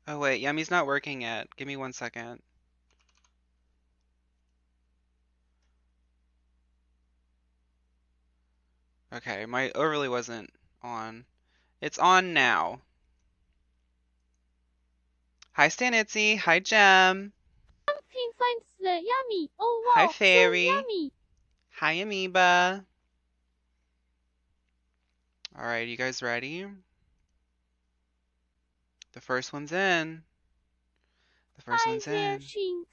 Oh wait, Yummy's not working yet. Give me 1 second. Okay, my overlay wasn't on. It's on now. Hi Stanitzy. Hi Gem. Pumpkin finds the yummy. Oh Hi wow, so Fairy. yummy. Hi Amoeba. Alright, you guys ready? The first one's in. The first Hi one's there, in. Shinx.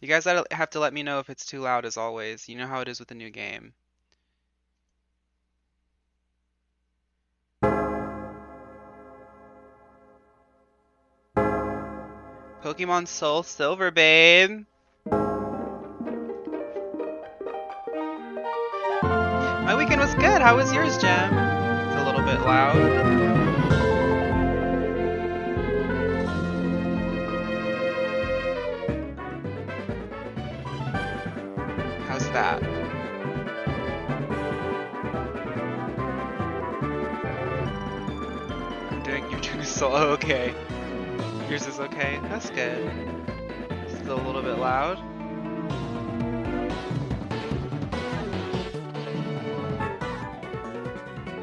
You guys have to let me know if it's too loud as always. You know how it is with the new game. Pokemon Soul Silver, babe. My weekend was good. How was yours, Gem? It's a little bit loud. How's that? You're doing so okay. Yours is okay. That's good. Still a little bit loud.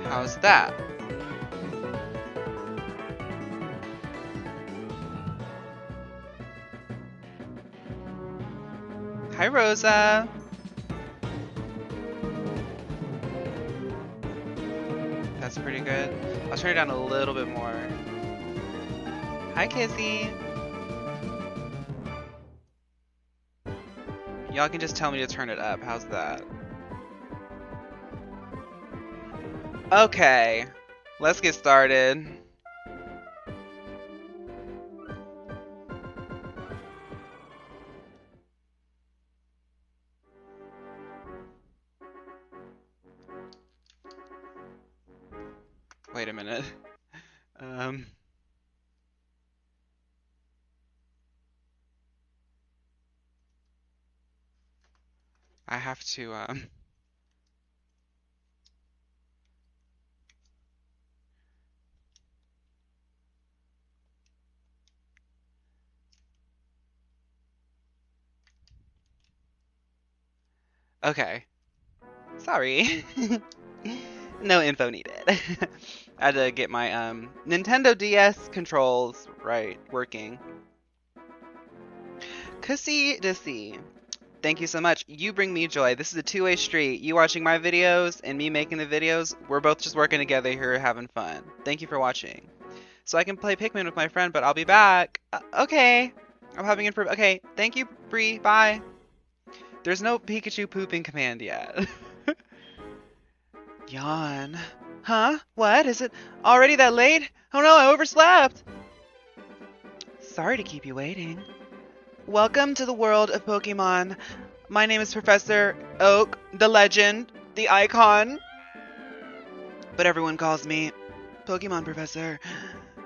How's that? Hi, Rosa. That's pretty good. I'll turn it down a little bit more. Hi, Kizzy. Y'all can just tell me to turn it up. How's that? Okay. Let's get started. Wait a minute. Um, I have to, okay. Sorry. No info needed. I had to get my, Nintendo DS controls right, working. Cussy Dissy. Thank you so much. You bring me joy. This is a two-way street. You watching my videos and me making the videos, we're both just working together here having fun. Thank you for watching. So I can play Pikmin with my friend, but I'll be back. Okay. I'm having it for... Okay, thank you, Bree. Bye. There's no Pikachu pooping command yet. Yawn. Huh? What? Is it already that late? Oh no, I overslept! Sorry to keep you waiting. Welcome to the world of Pokemon. My name is Professor Oak, the legend, the icon. But everyone calls me Pokemon Professor.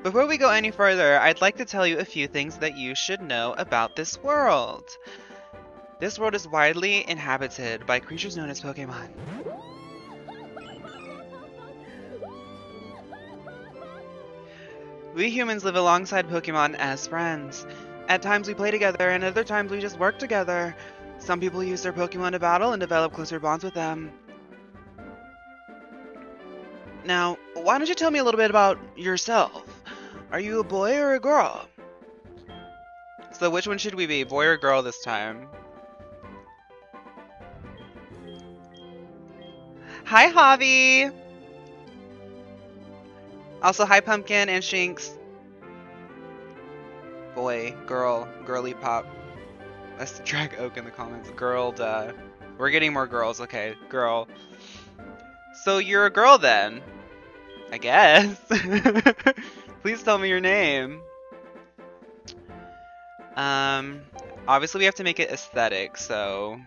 Before we go any further, I'd like to tell you a few things that you should know about this world. This world is widely inhabited by creatures known as Pokemon. We humans live alongside Pokemon as friends. At times we play together, and other times we just work together. Some people use their Pokemon to battle and develop closer bonds with them. Now, why don't you tell me a little bit about yourself? Are you a boy or a girl? So which one should we be, boy or girl this time? Hi, Javi! Also, hi, Pumpkin and Shinx. Boy, girl, girly pop. Let's drag Oak in the comments. Girl, duh. We're getting more girls. Okay, girl. So you're a girl then? I guess. Please tell me your name. Um, Obviously we have to make it aesthetic, so...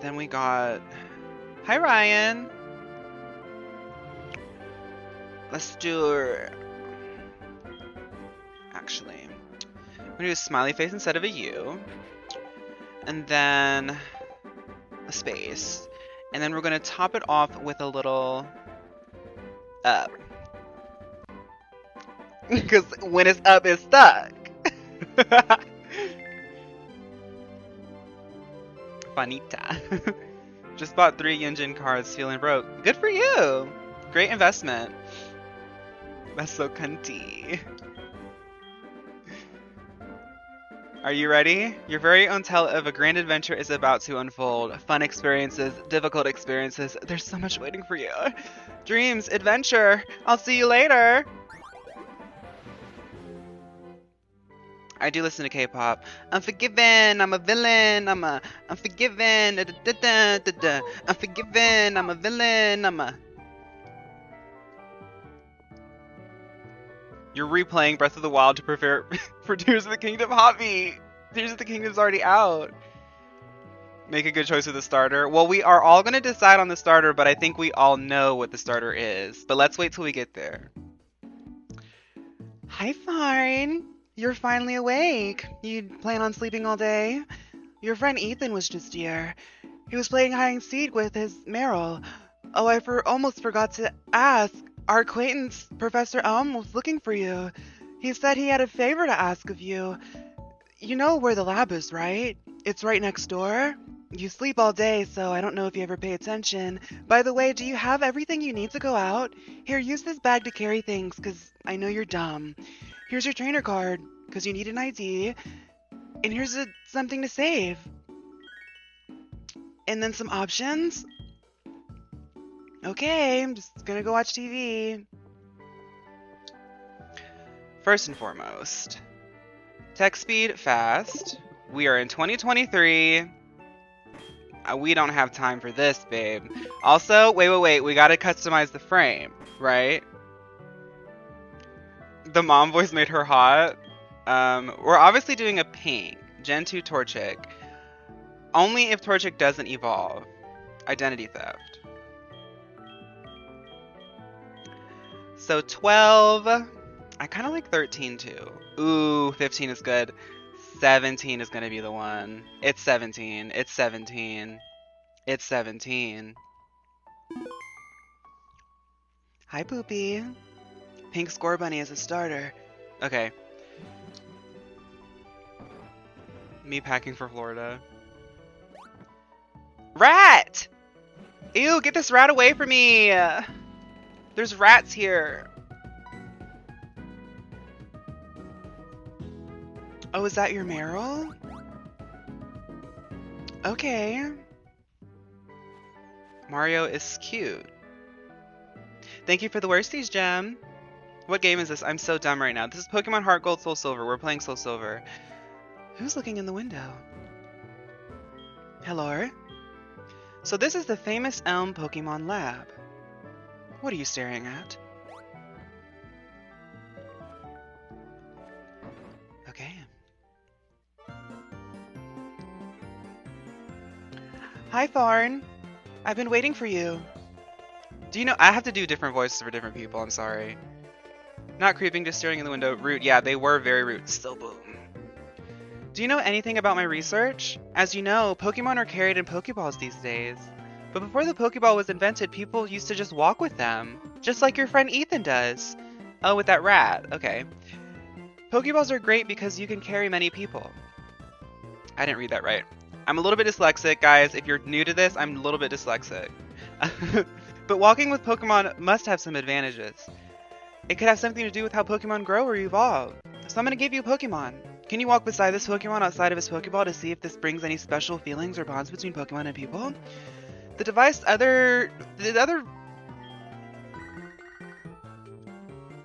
Then we got... Hi, Ryan! Let's do... Actually, I'm gonna do a smiley face instead of a U. And then... a space. And then we're going to top it off with a little up. Because when it's up, it's stuck. Fanita. Just bought 3 Yunjin cards, feeling broke. Good for you. Great investment. That's so cunty. Are you ready? Your very own tale of a grand adventure is about to unfold. Fun experiences, difficult experiences. There's so much waiting for you. Dreams, adventure. I'll see you later. I do listen to K-pop. I'm forgiven. I'm a villain. I'm forgiven. I'm forgiven. I'm a villain. You're replaying Breath of the Wild to prepare for Tears of the Kingdom. Hobby. Tears of the Kingdom's already out. Make a good choice with the starter. Well, we are all going to decide on the starter, but I think we all know what the starter is. But let's wait till we get there. Hi, Farn. You're finally awake. You plan on sleeping all day? Your friend Ethan was just here. He was playing hide and seek with his Meryl. Oh, I almost forgot to ask. Our acquaintance, Professor Elm, was looking for you. He said he had a favor to ask of you. You know where the lab is, right? It's right next door. You sleep all day, so I don't know if you ever pay attention. By the way, do you have everything you need to go out? Here, use this bag to carry things, because I know you're dumb. Here's your trainer card, because you need an ID. And here's something to save. And then some options. Okay, I'm just gonna go watch TV. First and foremost, text speed fast. We are in 2023. We don't have time for this, babe. Also, wait. We gotta customize the frame, right? The mom voice made her hot. We're obviously doing a pink. Gen 2 Torchic. Only if Torchic doesn't evolve. Identity theft. So 12. I kind of like 13 too. Ooh, 15 is good. 17 is going to be the one. It's 17. It's 17. It's 17. Hi, Poopy. Pink Score Bunny is a starter. Okay. Me packing for Florida. Rat! Ew, get this rat away from me! There's rats here. Oh, is that your Meryl? Okay. Mario is cute. Thank you for the worsties, Gem. What game is this? I'm so dumb right now. This is Pokemon Heart Gold, Soul Silver. We're playing Soul Silver. Who's looking in the window? Hello? So this is the famous Elm Pokemon Lab. What are you staring at? Okay. Hi, Farn. I've been waiting for you. Do you know, I have to do different voices for different people, I'm sorry. Not creeping, just staring in the window. Rude, yeah, they were very rude. Still boom. Do you know anything about my research? As you know, Pokemon are carried in Pokeballs these days. But before the Pokeball was invented, people used to just walk with them. Just like your friend Ethan does. Oh, with that rat. Okay. Pokeballs are great because you can carry many people. I didn't read that right. I'm a little bit dyslexic, guys. If you're new to this, I'm a little bit dyslexic. But walking with Pokemon must have some advantages. It could have something to do with how Pokemon grow or evolve. So I'm going to give you a Pokemon. Can you walk beside this Pokemon outside of his Pokeball to see if this brings any special feelings or bonds between Pokemon and people? The device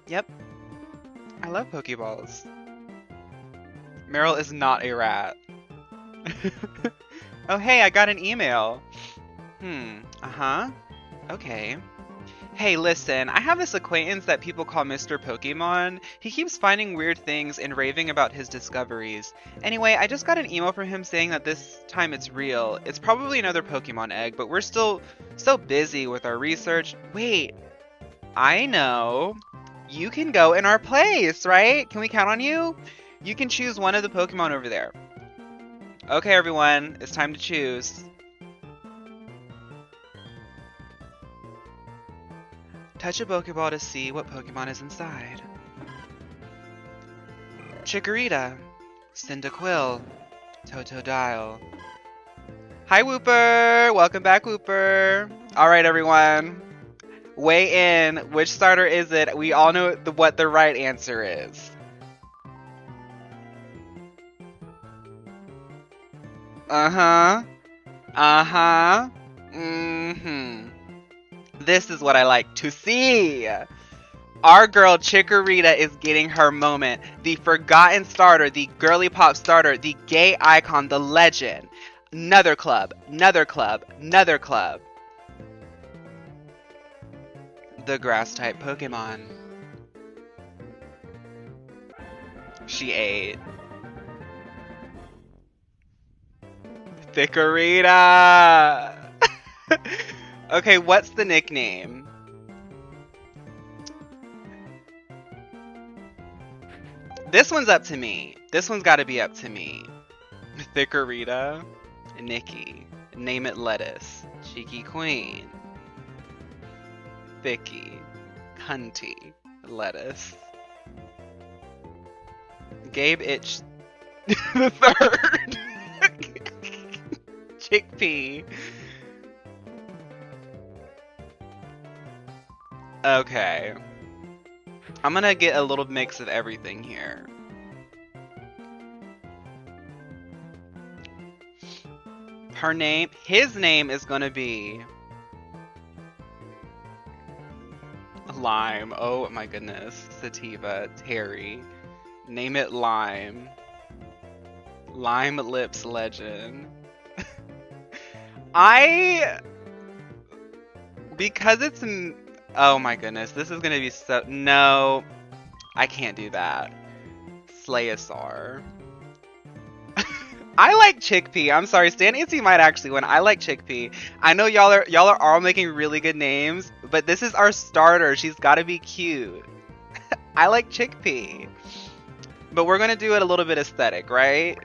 Yep. I love Pokeballs. Meryl is not a rat. Oh hey, I got an email. Okay. Hey, listen, I have this acquaintance that people call Mr. Pokemon. He keeps finding weird things and raving about his discoveries. Anyway, I just got an email from him saying that this time it's real. It's probably another Pokemon egg, but we're still so busy with our research. Wait, I know. You can go in our place, right? Can we count on you? You can choose one of the Pokemon over there. Okay, everyone, it's time to choose. Touch a Pokeball to see what Pokemon is inside. Chikorita, Cyndaquil, Totodile. Hi, Whooper! Welcome back, Whooper! Alright, everyone. Weigh in. Which starter is it? We all know what the right answer is. Uh-huh. Uh-huh. Mm-hmm. This is what I like to see. Our girl Chikorita is getting her moment. The forgotten starter, the girly pop starter, the gay icon, the legend. Another club, another club, another club. The grass type Pokemon. She ate. Chikorita! Okay, what's the nickname? This one's up to me. This one's gotta be up to me. Chikorita. Nikki. Name it lettuce. Cheeky Queen. Vicky. Cunty. Lettuce. Gabe Itch. The third. Chickpea. Okay. I'm gonna get a little mix of everything here. His name is gonna be Lime. Oh my goodness. Sativa. Terry. Name it Lime. Lime Lips Legend. Because it's... Oh my goodness. This is gonna be so... No. I can't do that. Slayosaur. I like Chickpea. I'm sorry, Stan AC might actually win. I like Chickpea. I know y'all are all making really good names, but this is our starter. She's got to be cute. I like Chickpea. But we're going to do it a little bit aesthetic, right?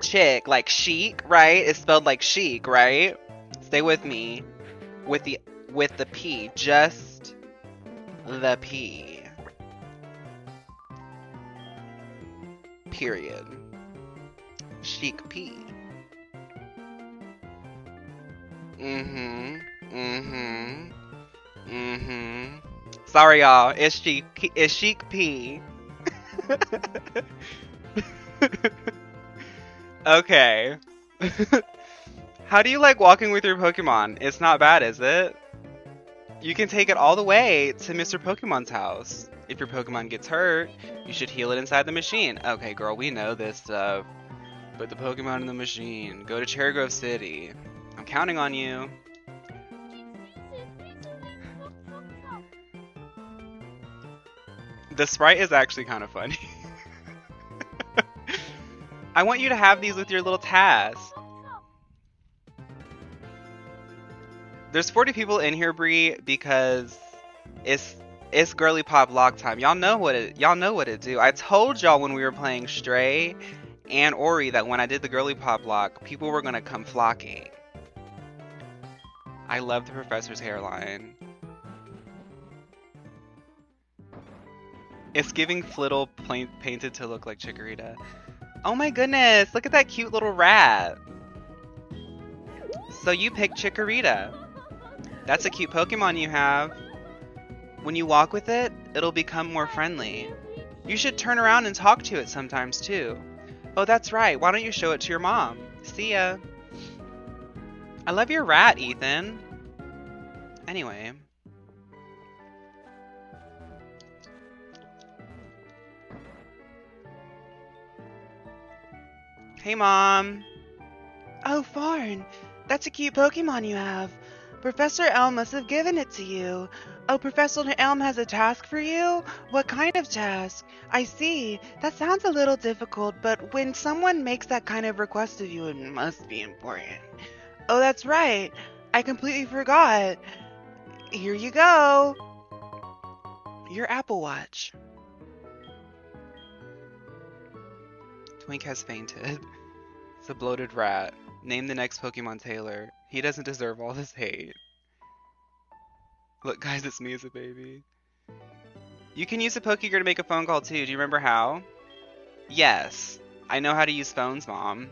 Chick, like chic, right? It's spelled like chic, right? Stay with me. With the P. Just the P. Period. Chic P. Sorry, y'all. It's Chic P. Okay. How do you like walking with your Pokemon? It's not bad, is it? You can take it all the way to Mr. Pokemon's house. If your Pokemon gets hurt, you should heal it inside the machine. Okay, girl, we know this stuff. Put the Pokemon in the machine. Go to Cherry Grove City. I'm counting on you. The sprite is actually kind of funny. I want you to have these with your little task. There's 40 people in here, Bree, because it's GIRLYPOP-locke time. Y'all know what it do. I told y'all when we were playing Stray and Ori that when I did the GIRLYPOP-locke, people were gonna come flocking. I love the professor's hairline. It's giving Flittle painted to look like Chikorita. Oh my goodness, look at that cute little rat. So you picked Chikorita. That's a cute Pokemon you have. When you walk with it, it'll become more friendly. You should turn around and talk to it sometimes too. Oh, that's right. Why don't you show it to your mom? See ya. I love your rat, Ethan. Anyway. Hey, Mom. Oh, Farn. That's a cute Pokemon you have. Professor Elm must have given it to you. Oh, Professor Elm has a task for you? What kind of task? I see. That sounds a little difficult, but when someone makes that kind of request of you, it must be important. Oh, that's right. I completely forgot. Here you go. Your Apple Watch. Twink has fainted. It's a bloated rat. Name the next Pokemon Taylor. He doesn't deserve all this hate. Look, guys, it's me as a baby. You can use a Pokegear to make a phone call too. Do you remember how? Yes. I know how to use phones, Mom.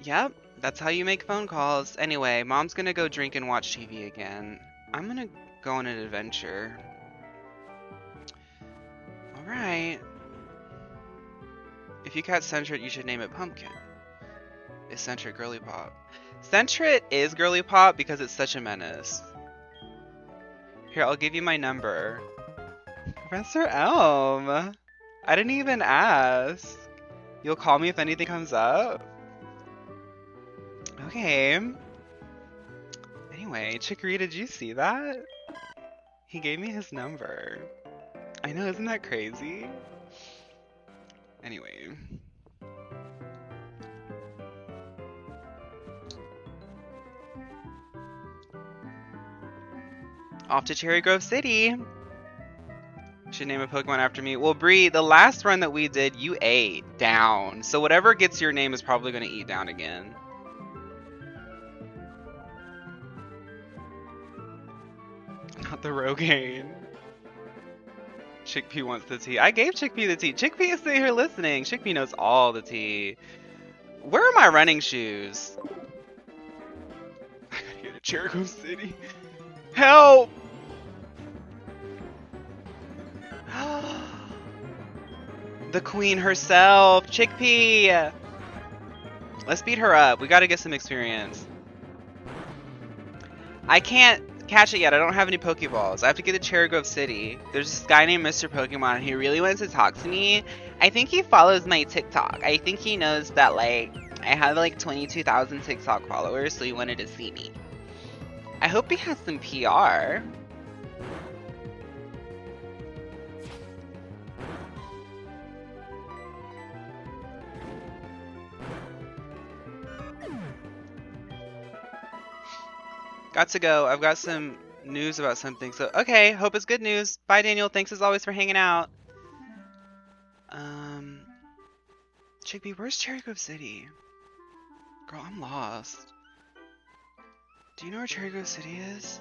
Yep. That's how you make phone calls. Anyway, Mom's gonna go drink and watch TV again. I'm gonna go on an adventure. Alright. If you catch Sentret, you should name it Pumpkin. Is Sentret girly pop? Sentret is girly pop because it's such a menace. Here, I'll give you my number. Professor Elm! I didn't even ask. You'll call me if anything comes up? Okay. Anyway, Chicory, did you see that? He gave me his number. I know, isn't that crazy? Anyway. Off to Cherry Grove City. Should name a Pokemon after me. Well, Bree, the last run that we did, you ate down. So whatever gets your name is probably going to eat down again. Not the Rogaine. Chickpea wants the tea. I gave Chickpea the tea. Chickpea is sitting here listening. Chickpea knows all the tea. Where are my running shoes? I gotta get to Cherry Grove City. Help! The queen herself, Chickpea! Let's beat her up. We gotta get some experience. I can't catch it yet. I don't have any Pokeballs. I have to get to Cherry Grove City. There's this guy named Mr. Pokemon, and he really wants to talk to me. I think he follows my TikTok. I think he knows that, like, I have, like, 22,000 TikTok followers, so he wanted to see me. I hope he has some PR. Got to go. I've got some news about something. So, okay. Hope it's good news. Bye, Daniel. Thanks as always for hanging out. Chickpea, where's Cherry Grove City? Girl, I'm lost. Do you know where Cherry Grove City is?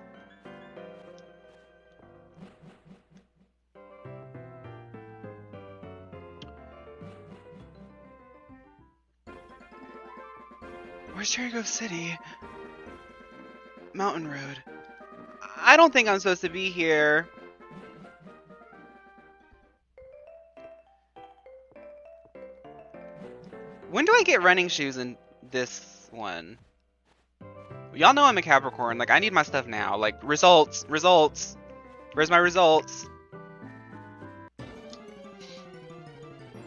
Where's Cherry Grove City? Mountain Road. I don't think I'm supposed to be here. When do I get running shoes in this one? Y'all know I'm a Capricorn. Like, I need my stuff now. Like, results. Results. Where's my results?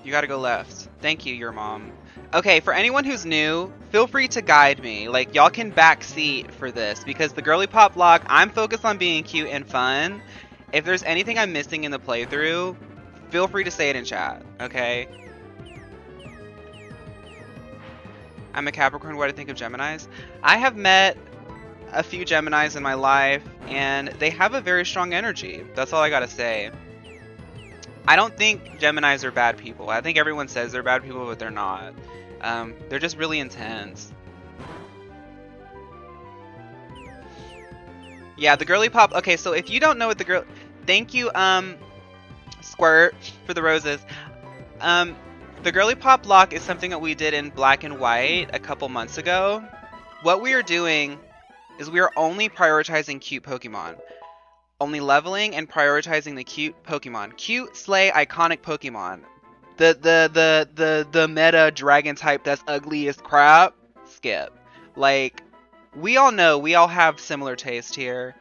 You gotta go left. Thank you, your mom. Okay, for anyone who's new, feel free to guide me. Like, y'all can backseat for this, because the GIRLYPOP-locke, I'm focused on being cute and fun. If there's anything I'm missing in the playthrough, feel free to say it in chat, okay? I'm a Capricorn, what do I think of Geminis? I have met a few Geminis in my life, and they have a very strong energy. That's all I gotta say. I don't think Geminis are bad people. I think everyone says they're bad people, but they're not. They're just really intense. Yeah, the GIRLYPOP. Okay, so if you don't know what the girl, thank you, Squirt, for the roses. The GIRLYPOP-locke is something that we did in black and white a couple months ago. What we are doing is we are only prioritizing cute Pokemon. Only leveling and prioritizing the cute Pokemon. Cute, slay, iconic Pokemon. The meta dragon type that's ugly as crap, skip. Like, we all know, we all have similar taste here.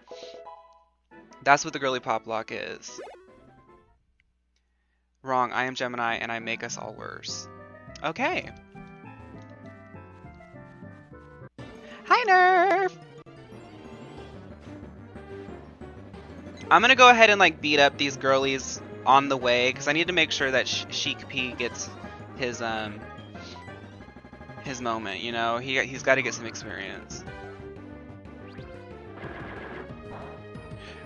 That's what the GIRLYPOP-locke is. Wrong, I am Gemini and I make us all worse. Okay. Hi, Nerf! I'm gonna go ahead and like beat up these girlies on the way because I need to make sure that Chic P gets his moment. You know, he's got to get some experience.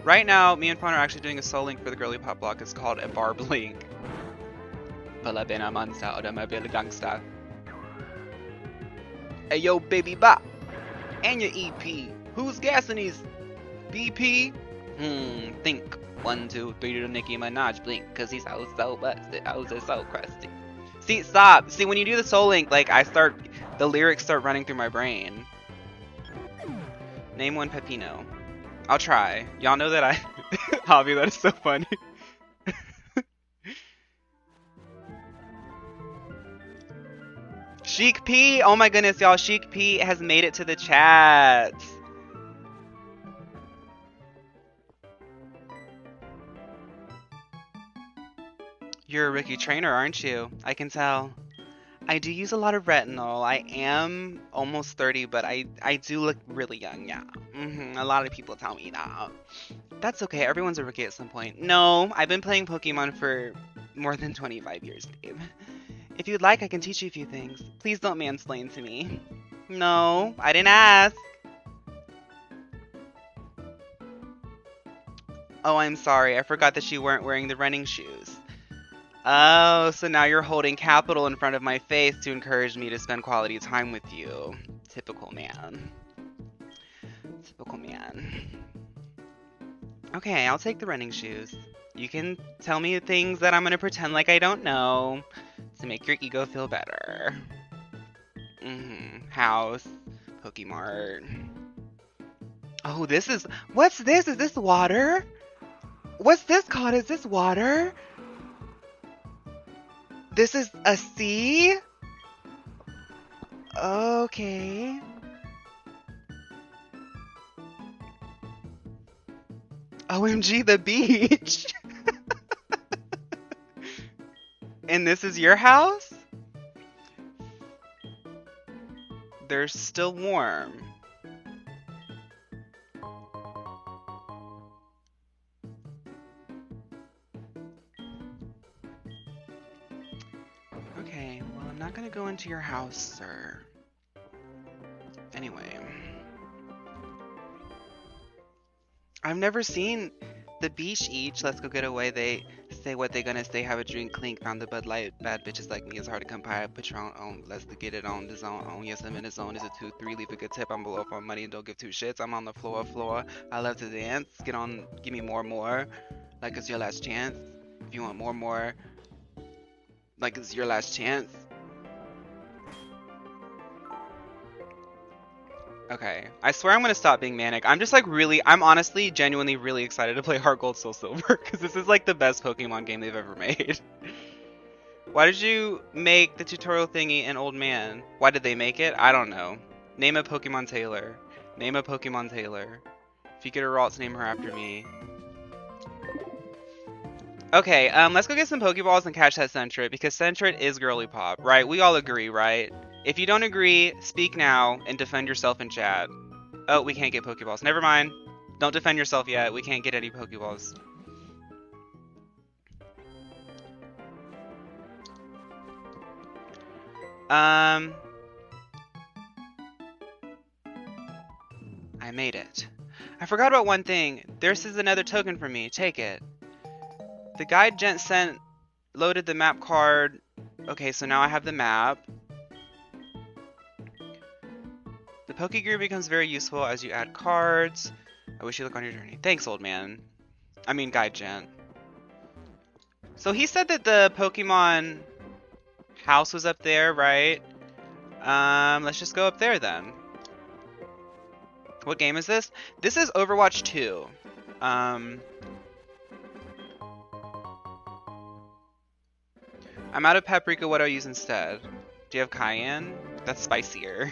Right now, me and Fawn are actually doing a soul link for the GIRLYPOP-locke. It's called a Barb Link. Palabena Mansa oder Mobile Gangsta. Hey yo, baby bop. And your EP. Who's gassing these? BP? Think. 1, 2, 3 to Nicki Minaj blink, cause he's so busted, so crusty. See, stop. See, when you do the Soul Link, like, the lyrics start running through my brain. Name one Pepino. I'll try. Y'all know that Hobby, that is so funny. Chic P! Oh my goodness, y'all. Chic P has made it to the chat. You're a rookie trainer, aren't you? I can tell. I do use a lot of retinol. I am almost 30, but I do look really young, yeah. A lot of people tell me that. That's okay, everyone's a rookie at some point. No, I've been playing Pokemon for more than 25 years, Dave. If you'd like, I can teach you a few things. Please don't mansplain to me. No, I didn't ask. Oh, I'm sorry. I forgot that you weren't wearing the running shoes. Oh, so now you're holding capital in front of my face to encourage me to spend quality time with you. Typical man. Typical man. Okay, I'll take the running shoes. You can tell me things that I'm gonna pretend like I don't know to make your ego feel better. House. Pokemart. Oh, this is... What's this? Is this water? What's this called? Is this water? This is a sea? Okay. OMG, the beach. And this is your house? They're still warm. Okay, well, I'm not gonna go into your house, sir. Anyway. I've never seen the beach each. Let's go get away. They say what they gonna say. Have a drink, clink. Found the Bud Light. Bad bitches like me. It's hard to come by. Patron on. Let's get it on the zone. On. Yes, I'm in the zone. Is it 2, 3? Leave a good tip. I'm below up on money and don't give two shits. I'm on the floor. I love to dance. Get on. Give me more. Like it's your last chance. If you want more. Like it's your last chance. Okay, I swear I'm gonna stop being manic. I'm just like I'm honestly, genuinely really excited to play Heart Gold Soul Silver because this is like the best Pokemon game they've ever made. Why did you make the tutorial thingy an old man? Why did they make it? I don't know. Name a Pokemon Taylor. Name a Pokemon Taylor. If you get a Ralts, name her after me. Okay, let's go get some Pokeballs and catch that Sentret because Sentret is girly pop, right? We all agree, right? If you don't agree, speak now and defend yourself in chat. Oh, we can't get Pokeballs. Never mind. Don't defend yourself yet. We can't get any Pokeballs. I made it. I forgot about one thing. This is another token for me. Take it. The guide Gent sent loaded the map card. Okay, so now I have the map. The Pokegear becomes very useful as you add cards. I wish you luck on your journey. Thanks, old man. I mean, guide Gent. So he said that the Pokemon house was up there, right? Let's just go up there then. What game is this? This is Overwatch 2. I'm out of paprika. What do I use instead? Do you have cayenne? That's spicier.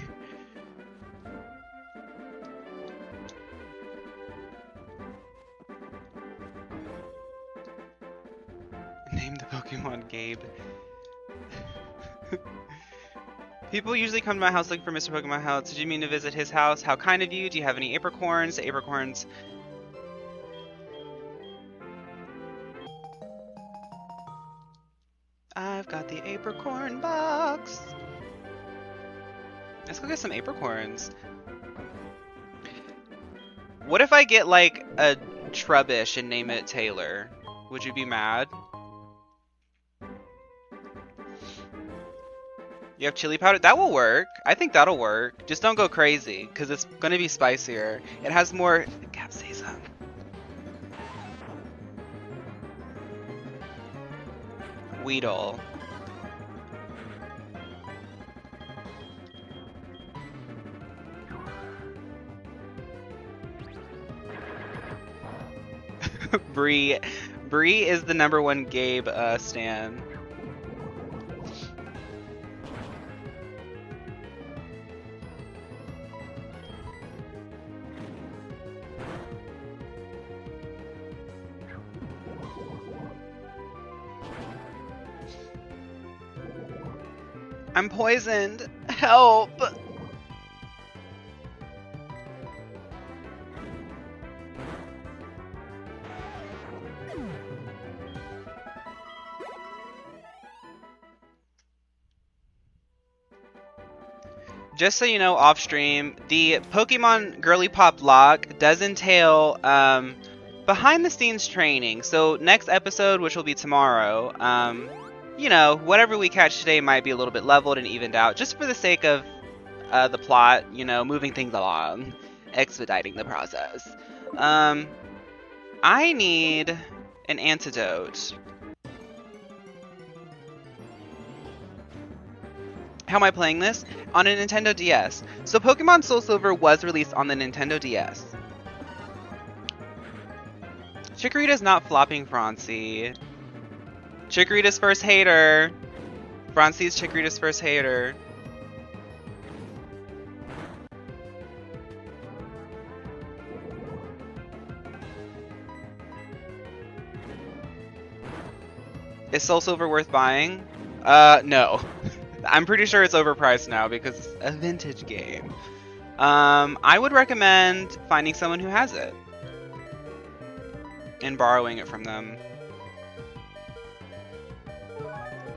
Name the Pokemon Gabe. People usually come to my house looking for Mr. Pokemon House. Did you mean to visit his house? How kind of you. Do you have any apricorns? The apricorns. I've got the apricorn box. Let's go get some apricorns. What if I get like a Trubbish and name it Taylor? Would you be mad? You have chili powder? That will work. I think that'll work. Just don't go crazy, because it's going to be spicier. It has more capsaicin. Weedle. Bree. Bree is the #1 Gabe stan. I'm poisoned. Help! Just so you know, off stream, the Pokemon GIRLYPOP-locke does entail behind the scenes training. So next episode, which will be tomorrow, you know, whatever we catch today might be a little bit leveled and evened out, just for the sake of the plot, you know, moving things along, expediting the process. I need an antidote. How am I playing this? On a Nintendo DS. So Pokemon Soul Silver was released on the Nintendo DS. Chikorita's not flopping Francie. Chikorita's first hater. Francie's Chikorita's first hater. Is Soul Silver worth buying? No. I'm pretty sure it's overpriced now because it's a vintage game. I would recommend finding someone who has it and borrowing it from them.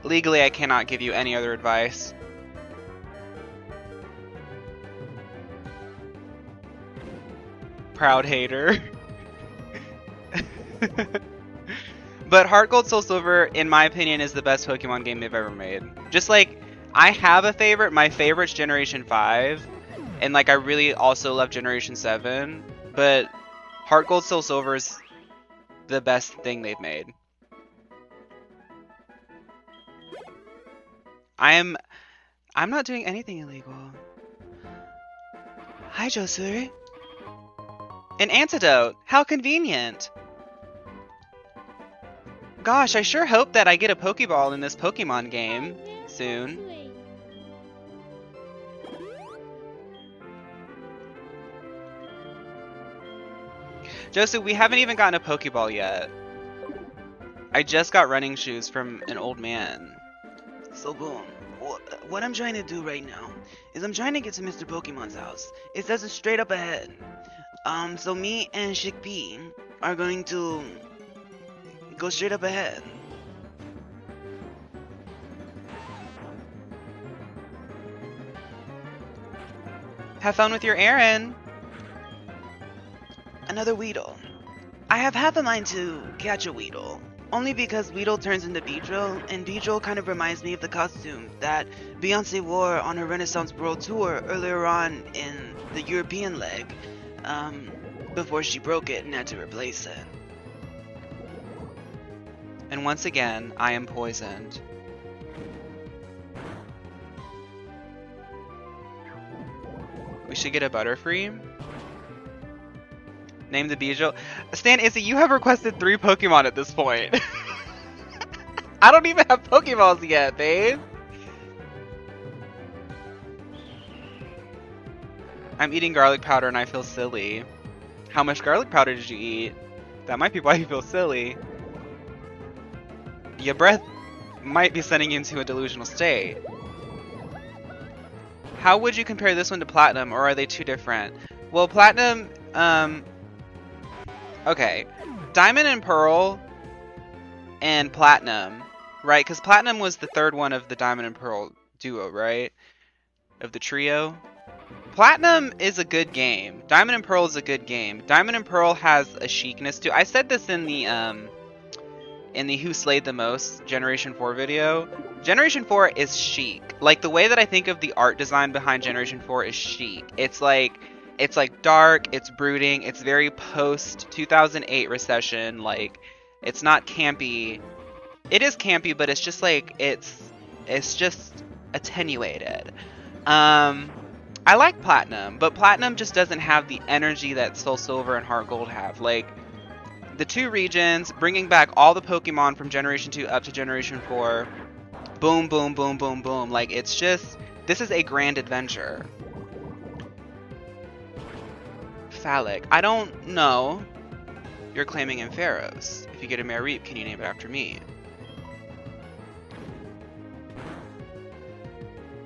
Legally, I cannot give you any other advice. Proud hater. But Heart Gold Soul Silver, in my opinion, is the best Pokemon game they've ever made. Just like, I have a favorite. My favorite's Generation 5. And like, I really also love Generation 7. But Heart Gold Soul Silver is the best thing they've made. I'm not doing anything illegal. Hi, Josue. An antidote. How convenient. Gosh, I sure hope that I get a Pokeball in this Pokemon game soon. Joseph, we haven't even gotten a Pokeball yet. I just got running shoes from an old man. So boom, what I'm trying to do right now is I'm trying to get to Mr. Pokemon's house. It says it's straight up ahead. So me and Shikpi are going to go straight up ahead. Have fun with your errand. Another Weedle. I have half a mind to catch a Weedle. Only because Weedle turns into Beedrill, and Beedrill kind of reminds me of the costume that Beyonce wore on her Renaissance World Tour earlier on in the European leg, before she broke it and had to replace it. And once again, I am poisoned. We should get a Butterfree. Name the Beedrill. Stan Izzy, you have requested 3 Pokemon at this point. I don't even have Pokeballs yet, babe. I'm eating garlic powder and I feel silly. How much garlic powder did you eat? That might be why you feel silly. Your breath might be sending you into a delusional state. How would you compare this one to Platinum, or are they too different? Well, Platinum, okay. Diamond and Pearl and Platinum, right? Because Platinum was the third one of the Diamond and Pearl duo, right? Of the trio. Platinum is a good game. Diamond and Pearl is a good game. Diamond and Pearl has a chicness to it. I said this in the in the Who Slayed the Most Generation 4 video. Generation 4 is chic. Like, the way that I think of the art design behind Generation 4 is chic. It's like dark, it's brooding, it's very post 2008 recession. Like, it's not campy. It is campy, but it's just like it's just attenuated. I like Platinum, but Platinum just doesn't have the energy that Soul Silver and Heart Gold have. Like, the two regions, bringing back all the Pokemon from Generation 2 up to Generation 4. Boom, boom, boom, boom, boom. Like, it's just, this is a grand adventure. Phallic. I don't know. You're claiming Ampharos. If you get a Mareep, can you name it after me?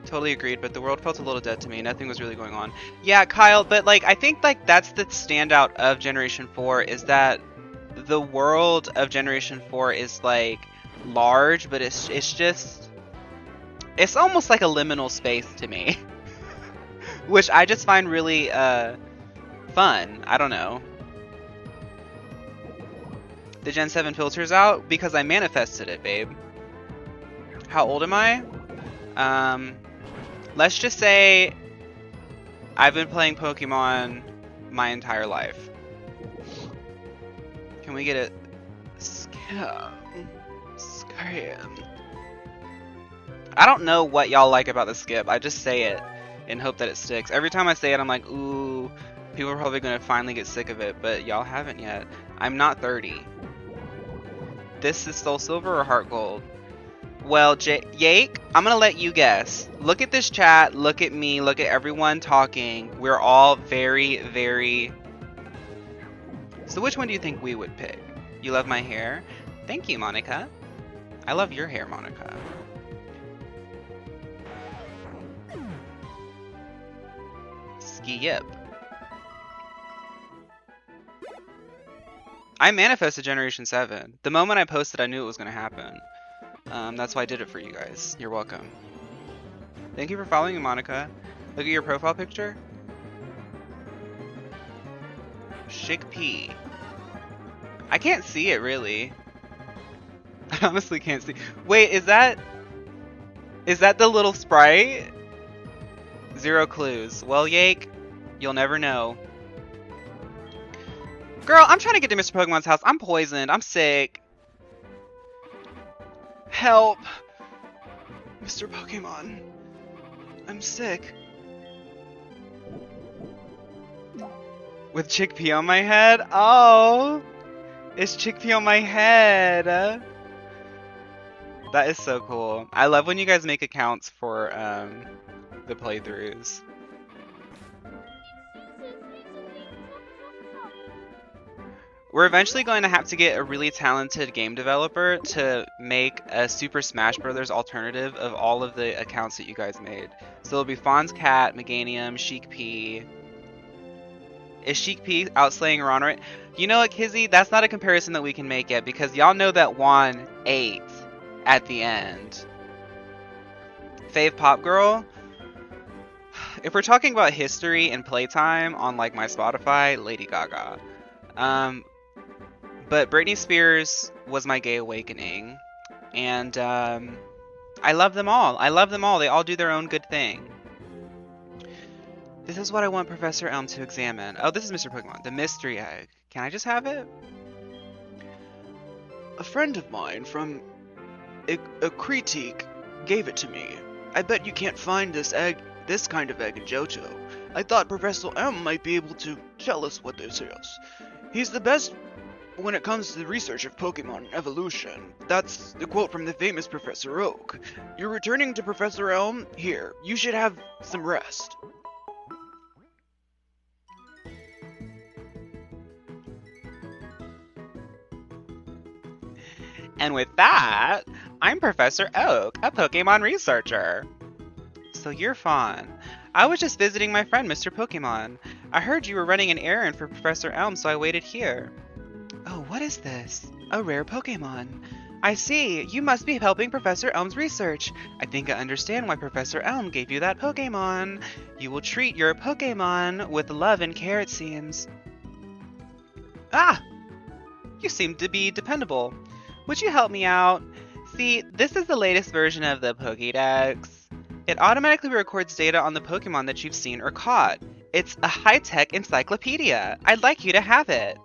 Totally agreed, but the world felt a little dead to me. Nothing was really going on. Yeah, Kyle, but like I think like that's the standout of Generation 4 is that the world of Generation 4 is like large, but it's just it's almost like a liminal space to me. Which I just find really fun. I don't know. The Gen 7 filter's out because I manifested it, babe. How old am I? Let's just say I've been playing Pokemon my entire life. Can we get a scam? I don't know what y'all like about the skip. I just say it and hope that it sticks. Every time I say it, I'm like, ooh, people are probably going to finally get sick of it, but y'all haven't yet. I'm not 30. This is Soul Silver or Heart Gold? Well, Yake, I'm going to let you guess. Look at this chat, look at me, look at everyone talking. We're all very, very... So which one do you think we would pick? You love my hair? Thank you, Monica. I love your hair, Monica. Skip. I manifested Generation 7. The moment I posted, I knew it was going to happen. That's why I did it for you guys. You're welcome. Thank you for following me, Monica. Look at your profile picture. Chick P. I can't see it, really. I honestly can't see. Wait, is that the little sprite? Zero clues. Well, Yake, you'll never know. Girl, I'm trying to get to Mr. Pokemon's house. I'm poisoned. I'm sick. Help! Mr. Pokemon. I'm sick. With chickpea on my head? Oh! It's chickpea on my head! That is so cool. I love when you guys make accounts for the playthroughs. We're eventually going to have to get a really talented game developer to make a Super Smash Bros. Alternative of all of the accounts that you guys made. So it'll be Fawn's Cat, Meganium, Chic P. Is Chic P outslaying Ron? You know what, Kizzy? That's not a comparison that we can make yet because y'all know that Juan ate at the end. Fave Pop Girl? If we're talking about history and playtime on like my Spotify, Lady Gaga. But Britney Spears was my gay awakening, and I love them all. I love them all. They all do their own good thing. This is what I want Professor Elm to examine. Oh, this is Mr. Pokemon. The mystery egg. Can I just have it? A friend of mine from Critique gave it to me. I bet you can't find this kind of egg in Johto. I thought Professor M might be able to tell us what this is. He's the best when it comes to the research of Pokemon evolution. That's the quote from the famous Professor Oak. You're returning to Professor Elm? Here, you should have some rest. And with that, I'm Professor Oak, a Pokemon researcher. So you're Fawn. I was just visiting my friend Mr. Pokemon. I heard you were running an errand for Professor Elm, so I waited here. Oh, what is this? A rare Pokemon. I see. You must be helping Professor Elm's research. I think I understand why Professor Elm gave you that Pokemon. You will treat your Pokemon with love and care, it seems. Ah! You seem to be dependable. Would you help me out? See, this is the latest version of the Pokédex. It automatically records data on the Pokemon that you've seen or caught. It's a high-tech encyclopedia. I'd like you to have it.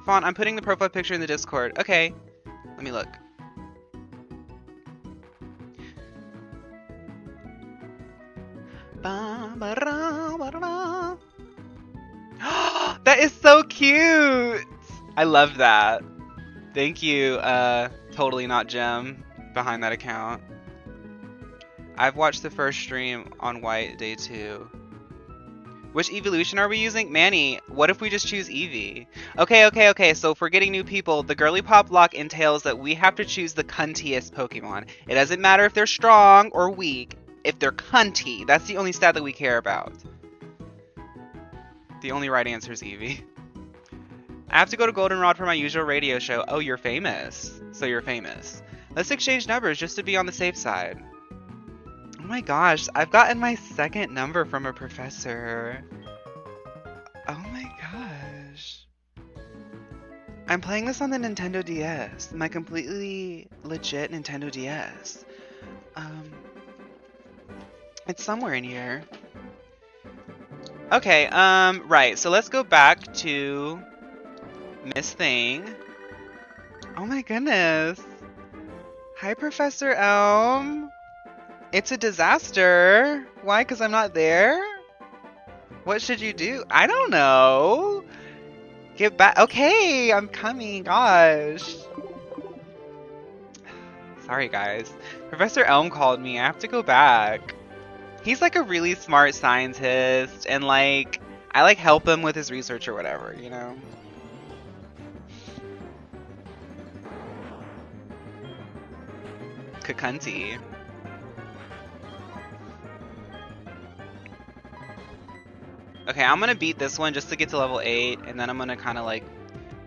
Fawn, I'm putting the profile picture in the Discord. Okay, let me look. That is so cute! I love that. Thank you, Totally Not Gem, behind that account. I've watched the first stream on White Day 2. Which evolution are we using? Manny, what if we just choose Eevee? Okay, so if we're getting new people, the GIRLYPOP-locke entails that we have to choose the cuntiest Pokemon. It doesn't matter if they're strong or weak. If they're cunty, that's the only stat that we care about. The only right answer is Eevee. I have to go to Goldenrod for my usual radio show. Oh, you're famous. So you're famous. Let's exchange numbers just to be on the safe side. Oh my gosh, I've gotten my second number from a professor. Oh my gosh. I'm playing this on the Nintendo DS. My completely legit Nintendo DS. It's somewhere in here. Okay, right, so let's go back to Miss Thing. Oh my goodness. Hi, Professor Elm. It's a disaster. Why? Because I'm not there? What should you do? I don't know. Get back. Okay, I'm coming. Gosh. Sorry, guys. Professor Elm called me. I have to go back. He's like a really smart scientist, and like, I like help him with his research or whatever, you know? Kakunti. Okay, I'm gonna beat this one just to get to level 8, and then I'm gonna kind of like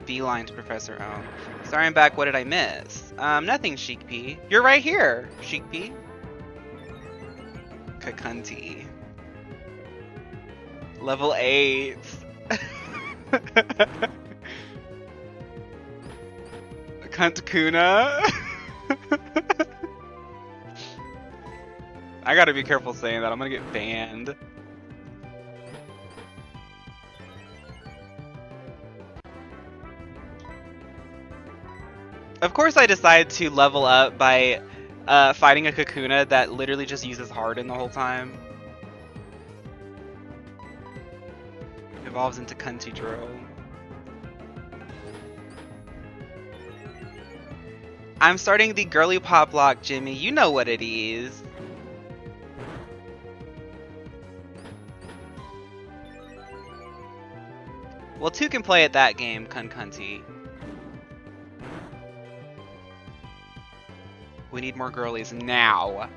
beeline to Professor Elm. Sorry I'm back, what did I miss? Nothing, Sheik P. You're right here, Sheik P. Kakunti. Level 8. Kuntakuna. I gotta be careful saying that, I'm gonna get banned. Of course I decide to level up by fighting a Kakuna that literally just uses Harden the whole time. Evolves into Cunty Drone. I'm starting the GIRLYPOP-locke, Jimmy. You know what it is. Well, 2 can play at that game, Cunty. We need more girlies now.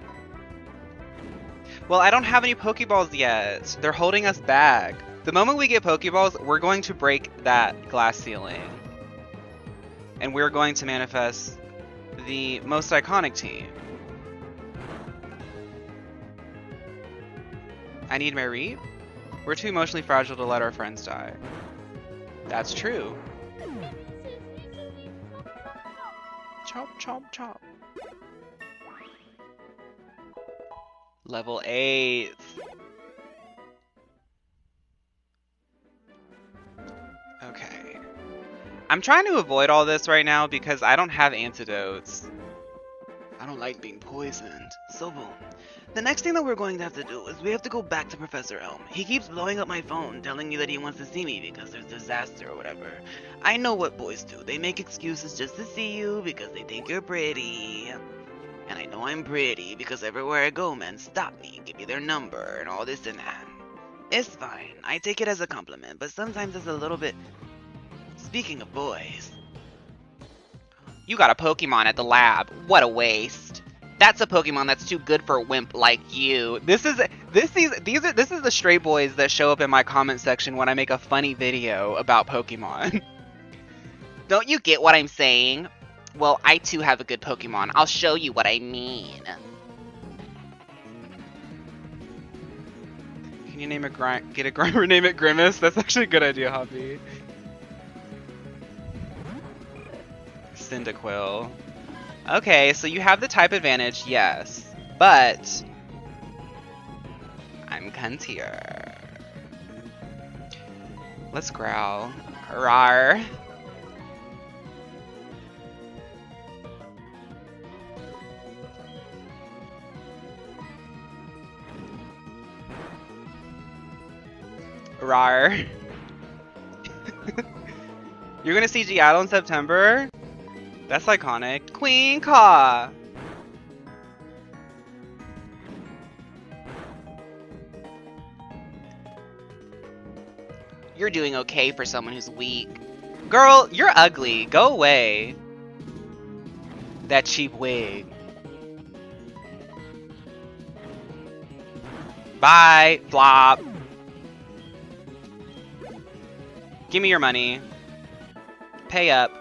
Well, I don't have any Pokeballs yet. They're holding us back. The moment we get Pokeballs, we're going to break that glass ceiling. And we're going to manifest the most iconic team. I need my Reap? We're too emotionally fragile to let our friends die. That's true. Chop, chop, chop. Level 8. Okay. I'm trying to avoid all this right now because I don't have antidotes. I don't like being poisoned. So boom. The next thing that we're going to have to do is we have to go back to Professor Elm. He keeps blowing up my phone, telling me that he wants to see me because there's a disaster or whatever. I know what boys do. They make excuses just to see you because they think you're pretty. And I know I'm pretty because everywhere I go, men stop me, give me their number, and all this and that. It's fine. I take it as a compliment, but sometimes it's a little bit... Speaking of boys... You got a Pokemon at the lab. What a waste. That's a Pokemon that's too good for a wimp like you. This is the straight boys that show up in my comment section when I make a funny video about Pokemon. Don't you get what I'm saying? Well, I too have a good Pokemon. I'll show you what I mean. Can you name get a Grimer, name it Grimace? That's actually a good idea, Hoppy. Cyndaquil. Okay, so you have the type advantage, yes. But I'm cuntier. Let's growl. Rawr. Rawr. You're gonna see Seattle in September? That's iconic. Queen Caw! You're doing okay for someone who's weak. Girl, you're ugly. Go away. That cheap wig. Bye. Flop. Give me your money. Pay up.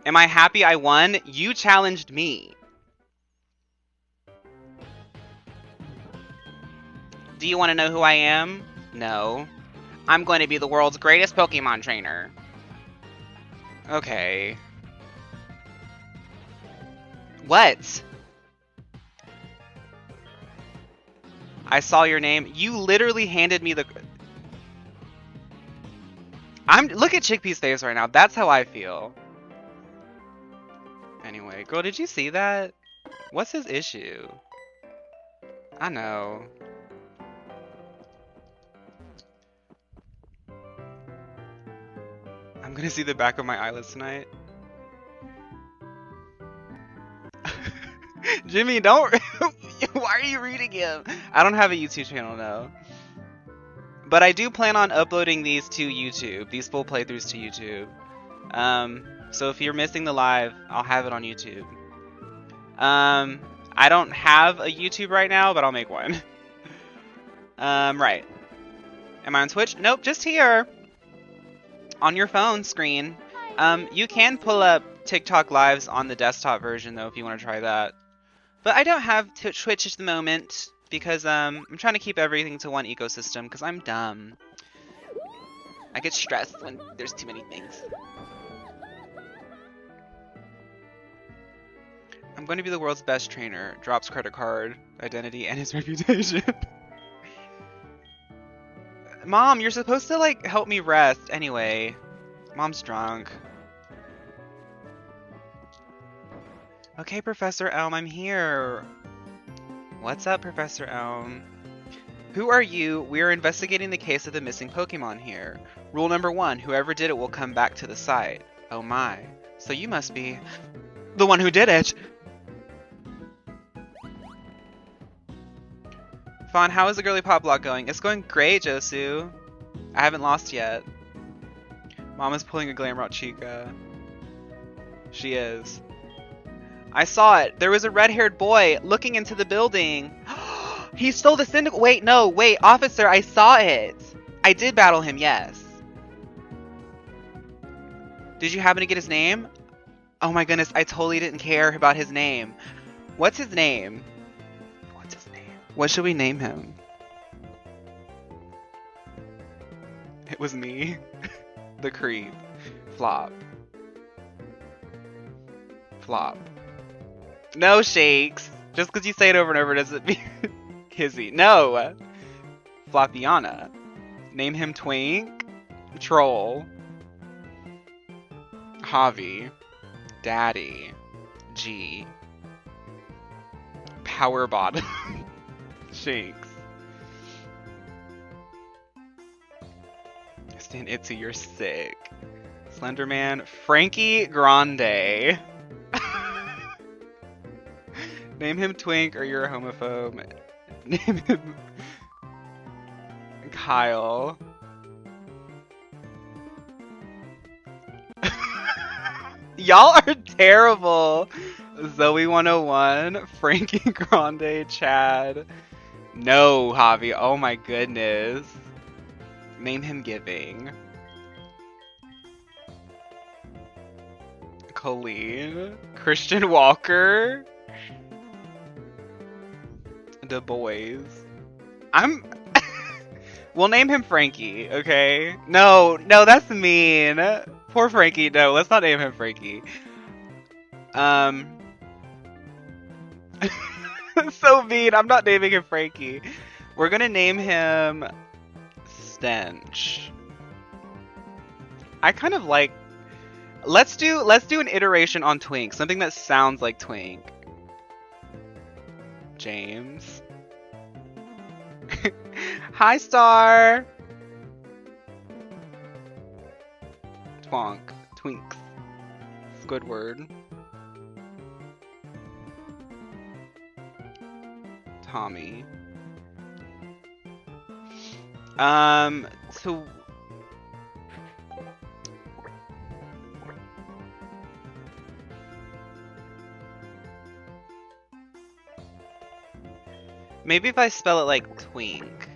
Am I happy I won? You challenged me. Do you want to know who I am? No. I'm going to be the world's greatest Pokemon trainer. Okay. What? I saw your name. You literally handed me the... Look at Chickpea's face right now. That's how I feel. Anyway, girl, did you see that? What's his issue? I know. I'm gonna see the back of my eyelids tonight. Jimmy, don't... Why are you reading him? I don't have a YouTube channel, no. But I do plan on uploading these to YouTube. These full playthroughs to YouTube. So if you're missing the live, I'll have it on YouTube. I don't have a YouTube right now, but I'll make one. Right. Am I on Twitch? Nope, just here. On your phone screen. You can pull up TikTok lives on the desktop version, though, if you want to try that. But I don't have Twitch at the moment, because I'm trying to keep everything to one ecosystem, because I'm dumb. I get stressed when there's too many things. I'm going to be the world's best trainer. Drops credit card, identity, and his reputation. Mom, you're supposed to, like, help me rest. Anyway, Mom's drunk. Okay, Professor Elm, I'm here. What's up, Professor Elm? Who are you? We are investigating the case of the missing Pokemon here. Rule number 1, whoever did it will come back to the site. Oh my. So you must be the one who did it. Fawn, how is the GIRLYPOP-locke going? It's going great, Josu. I haven't lost yet. Mom is pulling a Glamour out Chica. She is. I saw it. There was a red-haired boy looking into the building. He stole the Cyndaquil. Wait, no, wait, officer, I saw it. I did battle him, yes. Did you happen to get his name? Oh my goodness, I totally didn't care about his name. What's his name? What's his name? What should we name him? It was me. The creep. Flop. Flop. No shakes. Just because you say it over and over doesn't mean... Kizzy. No! Floppiana. Name him Twink. Troll. Javi. Daddy. G. Power bottom. Shakes. Stand Itzy, you're sick. Slenderman. Frankie Grande. Name him Twink or you're a homophobe. Name him Kyle. Y'all are terrible. Zoe 101, Frankie Grande, Chad. No, Javi. Oh my goodness. Name him Giving. Colleen. Christian Walker. Du Bois. We'll name him Frankie, okay? No, that's mean. Poor Frankie. No, let's not name him Frankie. So mean. I'm not naming him Frankie. We're gonna name him Stench. I kind of like. Let's do an iteration on Twink. Something that sounds like Twink. James. Hi, Star. Twonk. Twinks. Squidward. Tommy. So maybe if I spell it like Twink.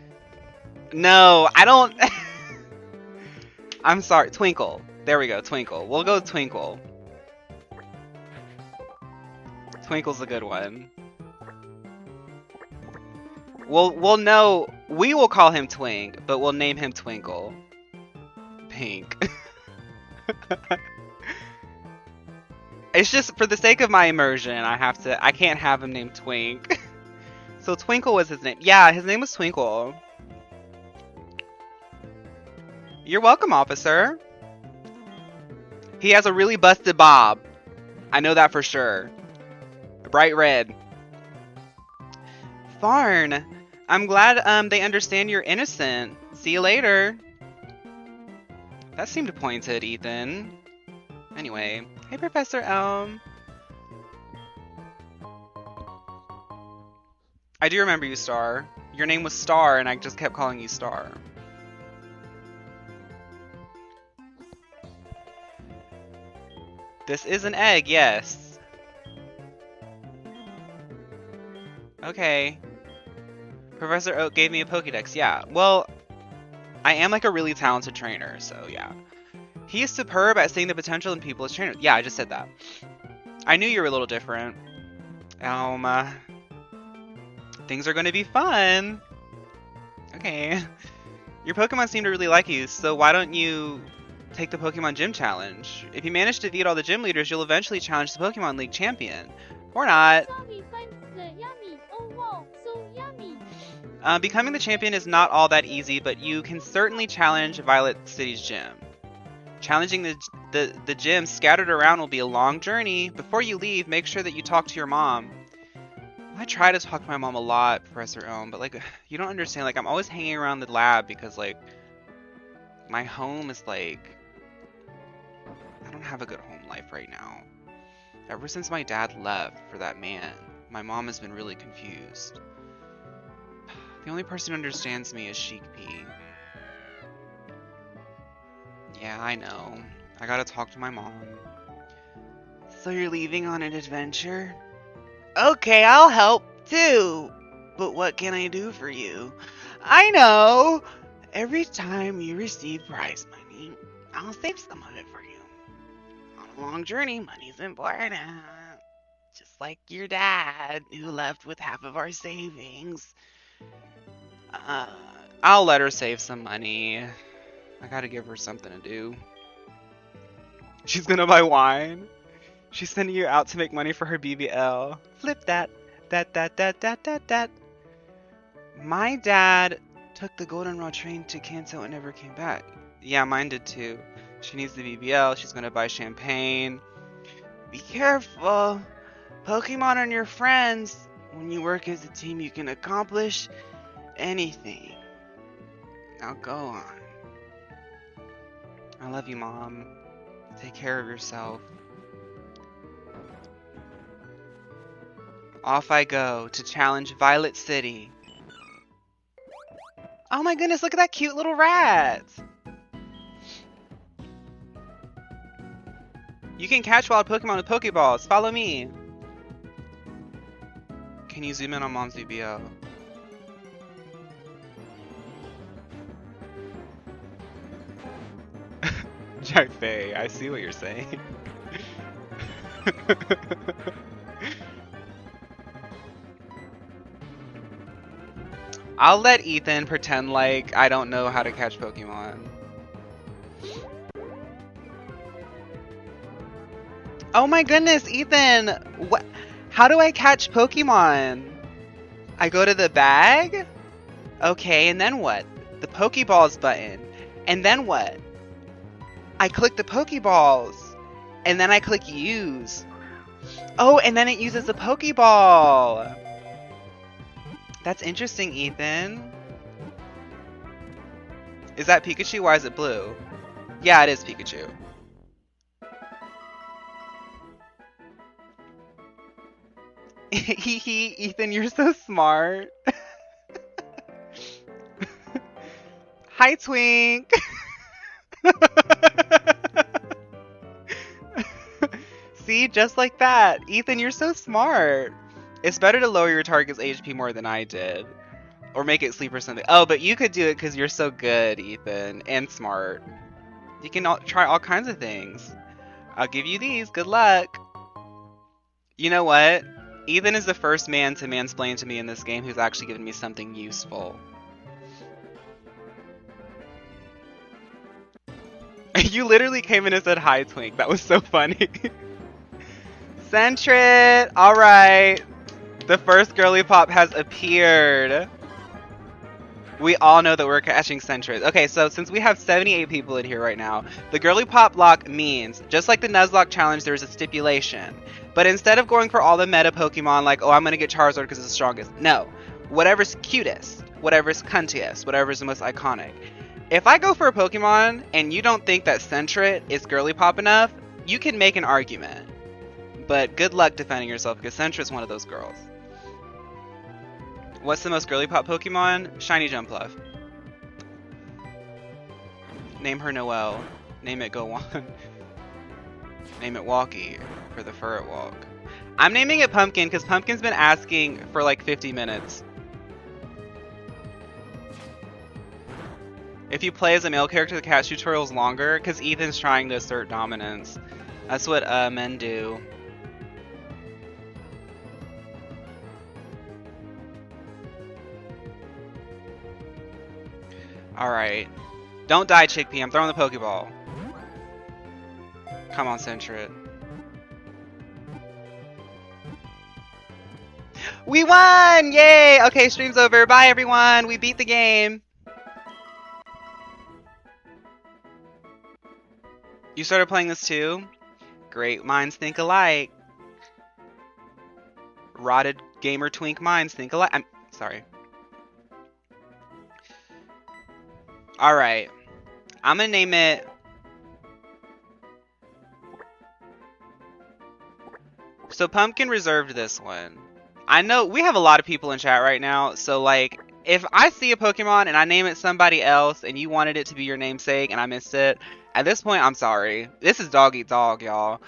No, I don't. I'm sorry. Twinkle. There we go. Twinkle. We'll go with Twinkle. Twinkle's a good one. We'll know. We will call him Twink, but we'll name him Twinkle. Pink. It's just for the sake of my immersion. I can't have him named Twink. So Twinkle was his name. Yeah, his name was Twinkle. You're welcome, officer. He has a really busted bob. I know that for sure. Bright red. Farn. I'm glad they understand you're innocent. See you later. That seemed pointed, Ethan. Anyway. Hey, Professor Elm. I do remember you, Star. Your name was Star, and I just kept calling you Star. This is an egg, yes. Okay. Professor Oak gave me a Pokédex, yeah. Well, I am like a really talented trainer, so yeah. He is superb at seeing the potential in people as trainers. Yeah, I just said that. I knew you were a little different. Things are going to be fun. Okay. Your Pokemon seem to really like you, so why don't you take the Pokemon Gym Challenge? If you manage to defeat all the gym leaders, you'll eventually challenge the Pokemon League champion. Or not. Sorry, finds yummy. Oh wow, so yummy. Becoming the champion is not all that easy, but you can certainly challenge Violet City's gym. Challenging the gyms scattered around will be a long journey. Before you leave, make sure that you talk to your mom. I try to talk to my mom a lot, Professor Ohm, but like, you don't understand. Like, I'm always hanging around the lab because like, my home is like, I don't have a good home life right now. Ever since my dad left for that man, my mom has been really confused. The only person who understands me is Sheik P. Yeah, I know. I gotta talk to my mom. So you're leaving on an adventure? Okay, I'll help too. But what can I do for you? I know! Every time you receive prize money, I'll save some of it for you. On a long journey, money's important. Just like your dad, who left with half of our savings. I'll let her save some money. I gotta give her something to do. She's gonna buy wine. She's sending you out to make money for her BBL. Flip that. That. My dad took the goldenrod train to Kanto and never came back. Yeah, mine did too. She needs the BBL. She's gonna buy champagne. Be careful. Pokemon are your friends. When you work as a team, you can accomplish anything. Now go on. I love you, Mom. Take care of yourself. Off I go to challenge Violet City. Oh my goodness, look at that cute little rat! You can catch wild Pokemon with Pokeballs. Follow me. Can you zoom in on Mom's VBO? Jack Faye, I see what you're saying. I'll let Ethan pretend like I don't know how to catch Pokemon. Oh my goodness, Ethan! What? How do I catch Pokemon? I go to the bag? Okay, and then what? The Pokeballs button. And then what? I click the Pokeballs. And then I click use. Oh, and then it uses the Pokeball. That's interesting, Ethan. Is that Pikachu? Why is it blue? Yeah, it is Pikachu. Hehe, Ethan, you're so smart. Hi, Twink. See, just like that. Ethan, you're so smart. It's better to lower your target's HP more than I did. Or make it sleep or something. Oh, but you could do it because you're so good, Ethan. And smart. You can try all kinds of things. I'll give you these. Good luck. You know what? Ethan is the first man to mansplain to me in this game who's actually given me something useful. You literally came in and said hi, Twink. That was so funny. Sentret! Alright. The first girly pop has appeared. We all know that we're catching Sentret. Okay, so since we have 78 people in here right now, the GIRLYPOP-locke means, just like the Nuzlocke challenge, there's a stipulation. But instead of going for all the meta Pokemon, like, oh, I'm gonna get Charizard because it's the strongest. No. Whatever's cutest, whatever's cuntiest, whatever's the most iconic. If I go for a Pokemon and you don't think that Sentret is GIRLYPOP enough, you can make an argument. But good luck defending yourself because Sentret's one of those girls. What's the most GIRLYPOP Pokemon? Shiny Jumpluff. Name her Noelle. Name it Go On. Name it Walkie for the fur it walk. I'm naming it Pumpkin because Pumpkin's been asking for like 50 minutes. If you play as a male character, the catch tutorial's longer because Ethan's trying to assert dominance. That's what men do. Alright. Don't die, Chickpea. I'm throwing the Pokeball. Come on, Sentret. We won! Yay! Okay, stream's over. Bye, everyone. We beat the game. You started playing this too? Great minds think alike. Rotted gamer twink minds think alike. I'm sorry. Alright. I'm gonna name it... So Pumpkin reserved this one. I know we have a lot of people in chat right now, so like, if I see a Pokemon and I name it somebody else and you wanted it to be your namesake and I missed it, at this point, I'm sorry. This is dog eat dog, y'all.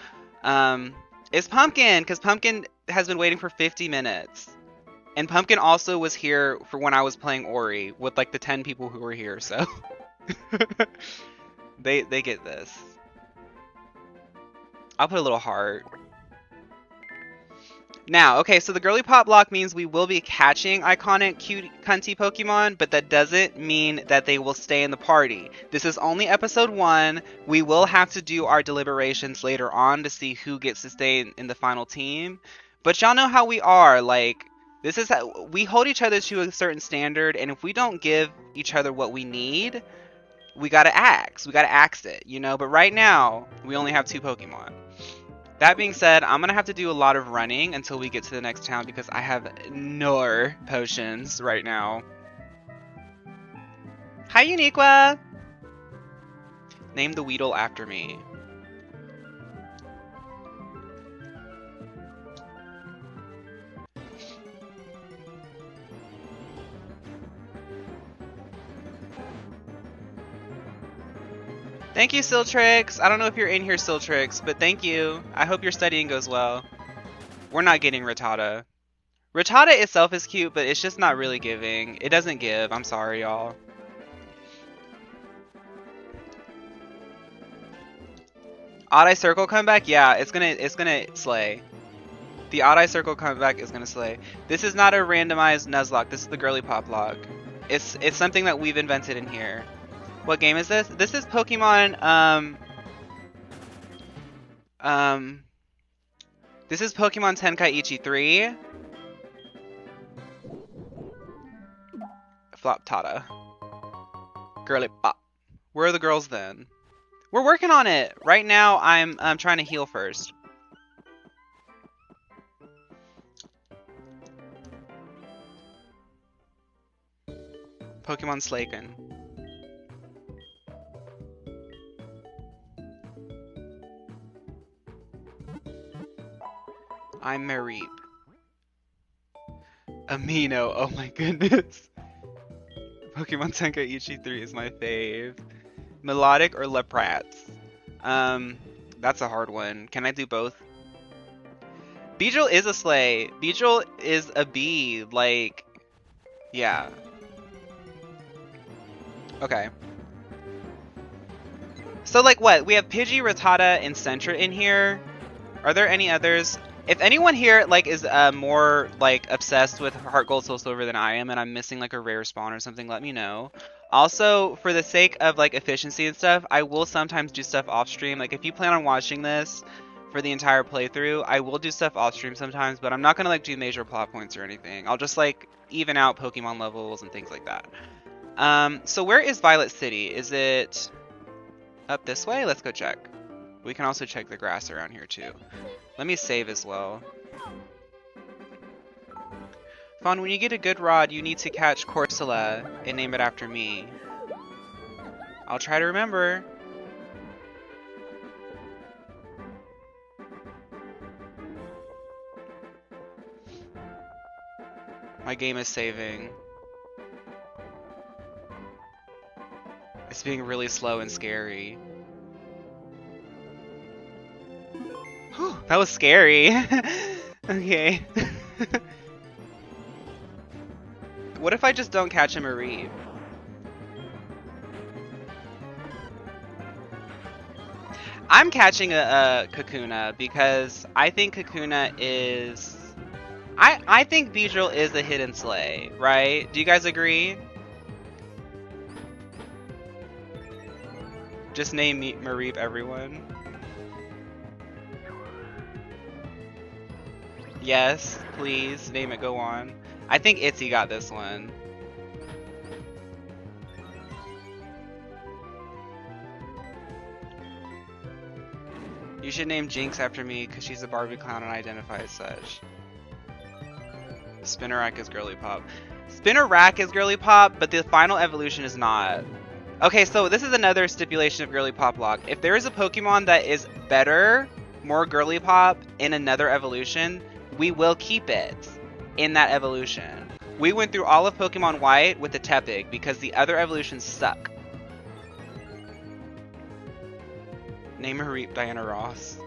It's Pumpkin, because Pumpkin has been waiting for 50 minutes. And Pumpkin also was here for when I was playing Ori with like the 10 people who were here, so they get this. I'll put a little heart. Now, okay, so the GIRLYPOP-locke means we will be catching iconic, cute, cunty Pokemon, but that doesn't mean that they will stay in the party. This is only episode 1. We will have to do our deliberations later on to see who gets to stay in the final team. But y'all know how we are, like, this is how we hold each other to a certain standard, and if we don't give each other what we need, we gotta axe. We gotta axe it, you know? But right now, we only have 2 Pokemon. That being said, I'm going to have to do a lot of running until we get to the next town because I have no potions right now. Hi, Uniqua! Name the Weedle after me. Thank you, Siltrix. I don't know if you're in here, Siltrix, but thank you. I hope your studying goes well. We're not getting Rattata. Rattata itself is cute, but it's just not really giving. It doesn't give. I'm sorry, y'all. Odd Eye Circle comeback? Yeah, it's gonna slay. The Odd Eye Circle comeback is gonna slay. This is not a randomized Nuzlocke. This is the GIRLYPOP-locke. It's something that we've invented in here. What game is this? This is Pokemon, This is Pokemon Tenkaichi 3. Floptata. GIRLYPOP. Where are the girls then? We're working on it! Right now, I'm trying to heal first. Pokemon Slaken. I'm Mareep. Amino, oh my goodness. Pokemon Tenkaichi 3 is my fave. Melodic or Leprats? That's a hard one. Can I do both? Beedrill is a sleigh. Beedrill is a bee. Like, yeah. Okay. So, like, what? We have Pidgey, Rattata, and Sentra in here. Are there any others? If anyone here, like, is more, like, obsessed with Heart Gold, Soul Silver than I am, and I'm missing, like, a rare spawn or something, let me know. Also, for the sake of, like, efficiency and stuff, I will sometimes do stuff off-stream. Like, if you plan on watching this for the entire playthrough, I will do stuff off-stream sometimes, but I'm not gonna, like, do major plot points or anything. I'll just, like, even out Pokemon levels and things like that. So where is Violet City? Is it up this way? Let's go check. We can also check the grass around here, too. Let me save as well. Fawn, when you get a good rod, you need to catch Corsola and name it after me. I'll try to remember. My game is saving. It's being really slow and scary. Whew, that was scary. Okay. What if I just don't catch a Mareep? I'm catching a Kakuna because I think Kakuna is... I think Beedrill is a hidden sleigh, right? Do you guys agree? Just name me Mareep, everyone. Yes, please, name it, go on. I think Itzy got this one. You should name Jinx after me because she's a Barbie clown and I identify as such. Spinnerack is GIRLYPOP. Spinnerack is GIRLYPOP, but the final evolution is not. Okay, so this is another stipulation of GIRLYPOP-locke. If there is a Pokemon that is better, more GIRLYPOP in another evolution, we will keep it in that evolution. We went through all of Pokemon White with the Tepig because the other evolutions suck. Name Mareep Diana Ross.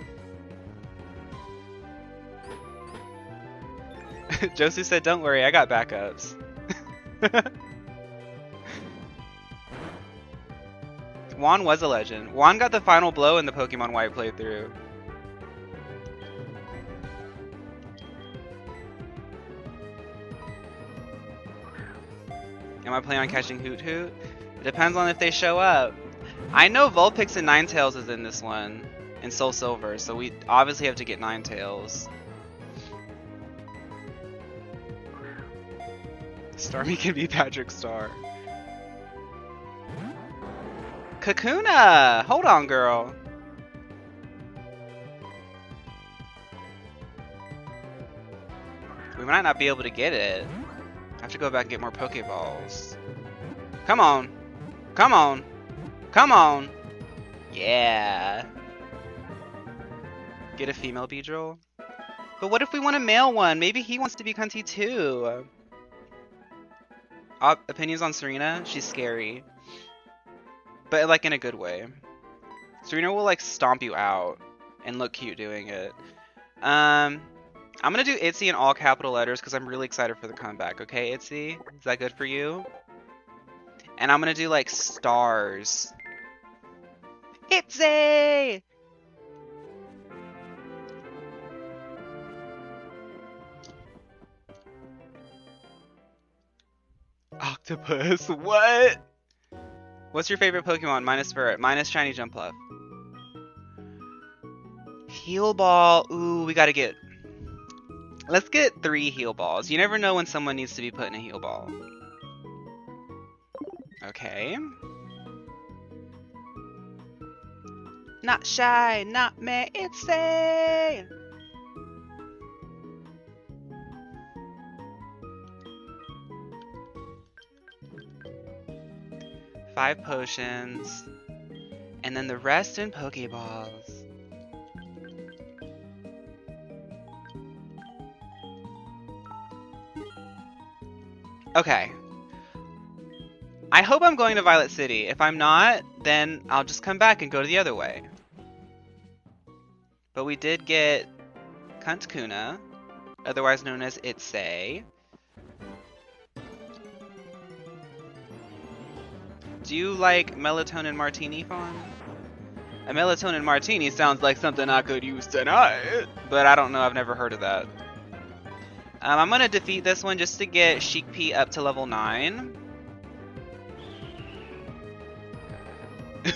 Josie said, don't worry, I got backups. Juan was a legend. Juan got the final blow in the Pokemon White playthrough. Am I planning on catching Hoot Hoot? It depends on if they show up. I know Vulpix and Ninetales is in this one, in Soul Silver, so we obviously have to get Ninetales. Starmie can be Patrick Star. Kakuna! Hold on, girl. We might not be able to get it. I have to go back and get more Pokeballs. Come on. Come on. Come on. Yeah. Get a female Beedrill? But what if we want a male one? Maybe he wants to be cunty too. Opinions on Serena? She's scary. But like in a good way. Serena will like stomp you out and look cute doing it. I'm gonna do Itzy in all capital letters because I'm really excited for the comeback. Okay, Itzy? Is that good for you? And I'm gonna do like stars. Itzy! Octopus, what? What's your favorite Pokemon? Minus Spirit, minus Shiny Jumpluff. Heal Ball, ooh, we gotta get... Let's get 3 heal balls. You never know when someone needs to be put in a heal ball. Okay. Not shy, not me, it's a. Five potions. And then the rest in Pokeballs. Okay. I hope I'm going to Violet City. If I'm not, then I'll just come back and go the other way. But we did get Kuntkuna, otherwise known as Itsei. Do you like melatonin martini, Fawn? A melatonin martini sounds like something I could use tonight, but I don't know, I've never heard of that. I'm gonna defeat this one just to get Sheik P up to level 9.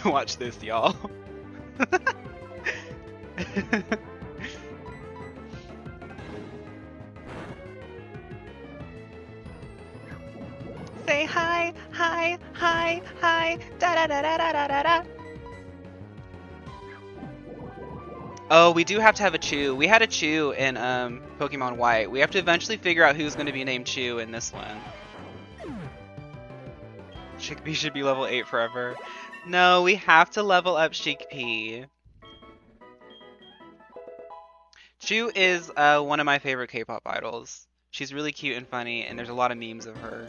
Watch this, y'all. Say hi, hi, hi, hi, da da da da da da da. Oh, we do have to have a Chew. We had a Chew in Pokemon White. We have to eventually figure out who's going to be named Chew in this one. Chickpea should be level 8 forever. No, we have to level up Chickpea. Chew is one of my favorite K-pop idols. She's really cute and funny, and there's a lot of memes of her.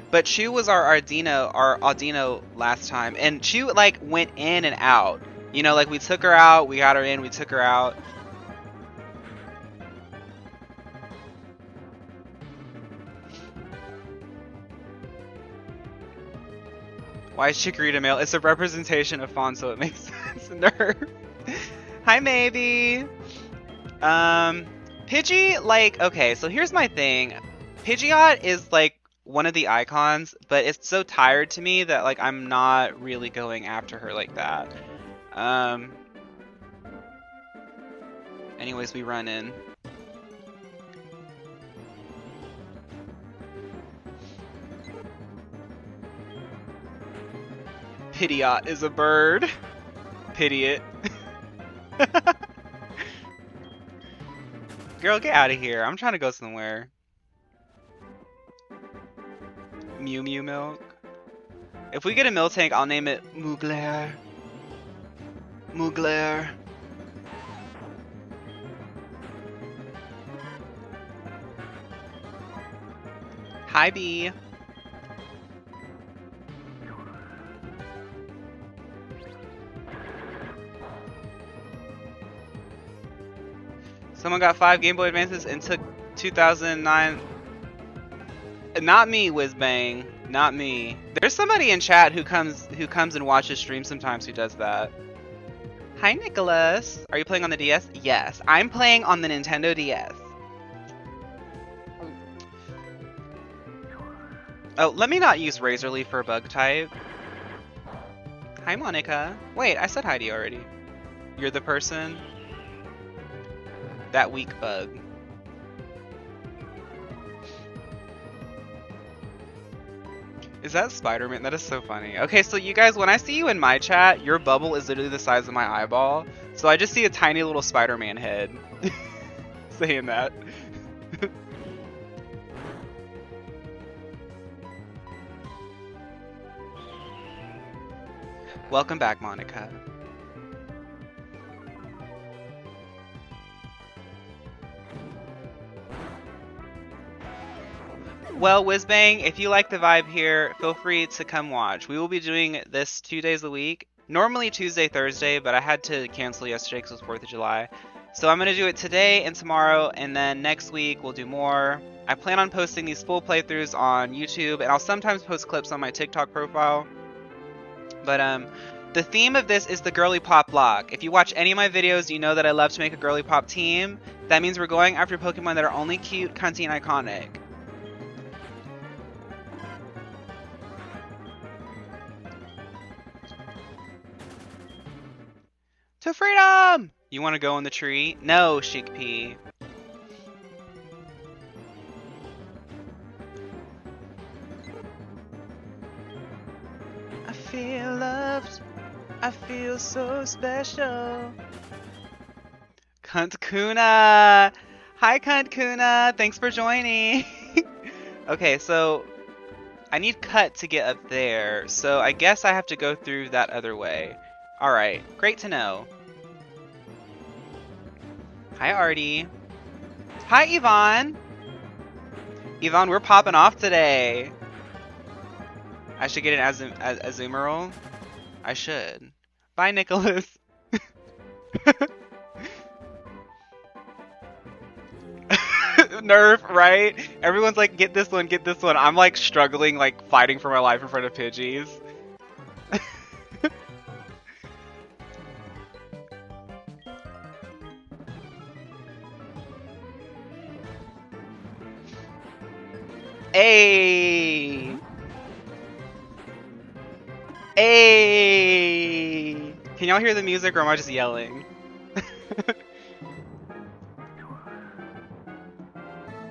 But Chew was our Audino last time, and Chew like went in and out. You know, like we took her out, we got her in, we took her out. Why is Chikorita male? It's a representation of Fawn, so it makes sense. Nerf. Hi, maybe. Pidgey, like, okay, so here's my thing. Pidgeot is like one of the icons, but it's so tired to me that like I'm not really going after her like that. Anyways, we run in. Pidgeot is a bird. Pity it. Girl, get out of here. I'm trying to go somewhere. Mew Mew Milk. If we get a Miltank, I'll name it Mugler. Mugler. Hi, Bee. Someone got 5 Game Boy Advances and took 2009. Not me, Whizbang. Not me. There's somebody in chat who comes and watches streams sometimes who does that. Hi, Nicholas. Are you playing on the DS? Yes, I'm playing on the Nintendo DS. Oh, let me not use Razor Leaf for a bug type. Hi, Monica. Wait, I said hi to you already. You're the person? That weak bug. Is that Spider-Man? That is so funny. Okay, so you guys, when I see you in my chat, your bubble is literally the size of my eyeball. So I just see a tiny little Spider-Man head. Saying that. Welcome back, Monica. Well, Whizbang, if you like the vibe here, feel free to come watch. We will be doing this 2 days a week. Normally Tuesday, Thursday, but I had to cancel yesterday because it was 4th of July. So I'm going to do it today and tomorrow, and then next week we'll do more. I plan on posting these full playthroughs on YouTube, and I'll sometimes post clips on my TikTok profile. But the theme of this is the GIRLYPOP-locke. If you watch any of my videos, you know that I love to make a girly pop team. That means we're going after Pokemon that are only cute, cunty, and iconic. To freedom! You want to go in the tree? No, Chickpea. feel loved. I feel so special. Cunt Kuna! Hi, Cunt Kuna! Thanks for joining! Okay, so I need cut to get up there, so I guess I have to go through that other way. Alright, great to know. Hi, Artie. Hi, Yvonne! Yvonne, we're popping off today! I should get an Azumaril? I should. Bye, Nicholas! Nerf, right? Everyone's like, get this one, get this one. I'm like struggling, like fighting for my life in front of Pidgeys. Hey! Hey! Can y'all hear the music or am I just yelling?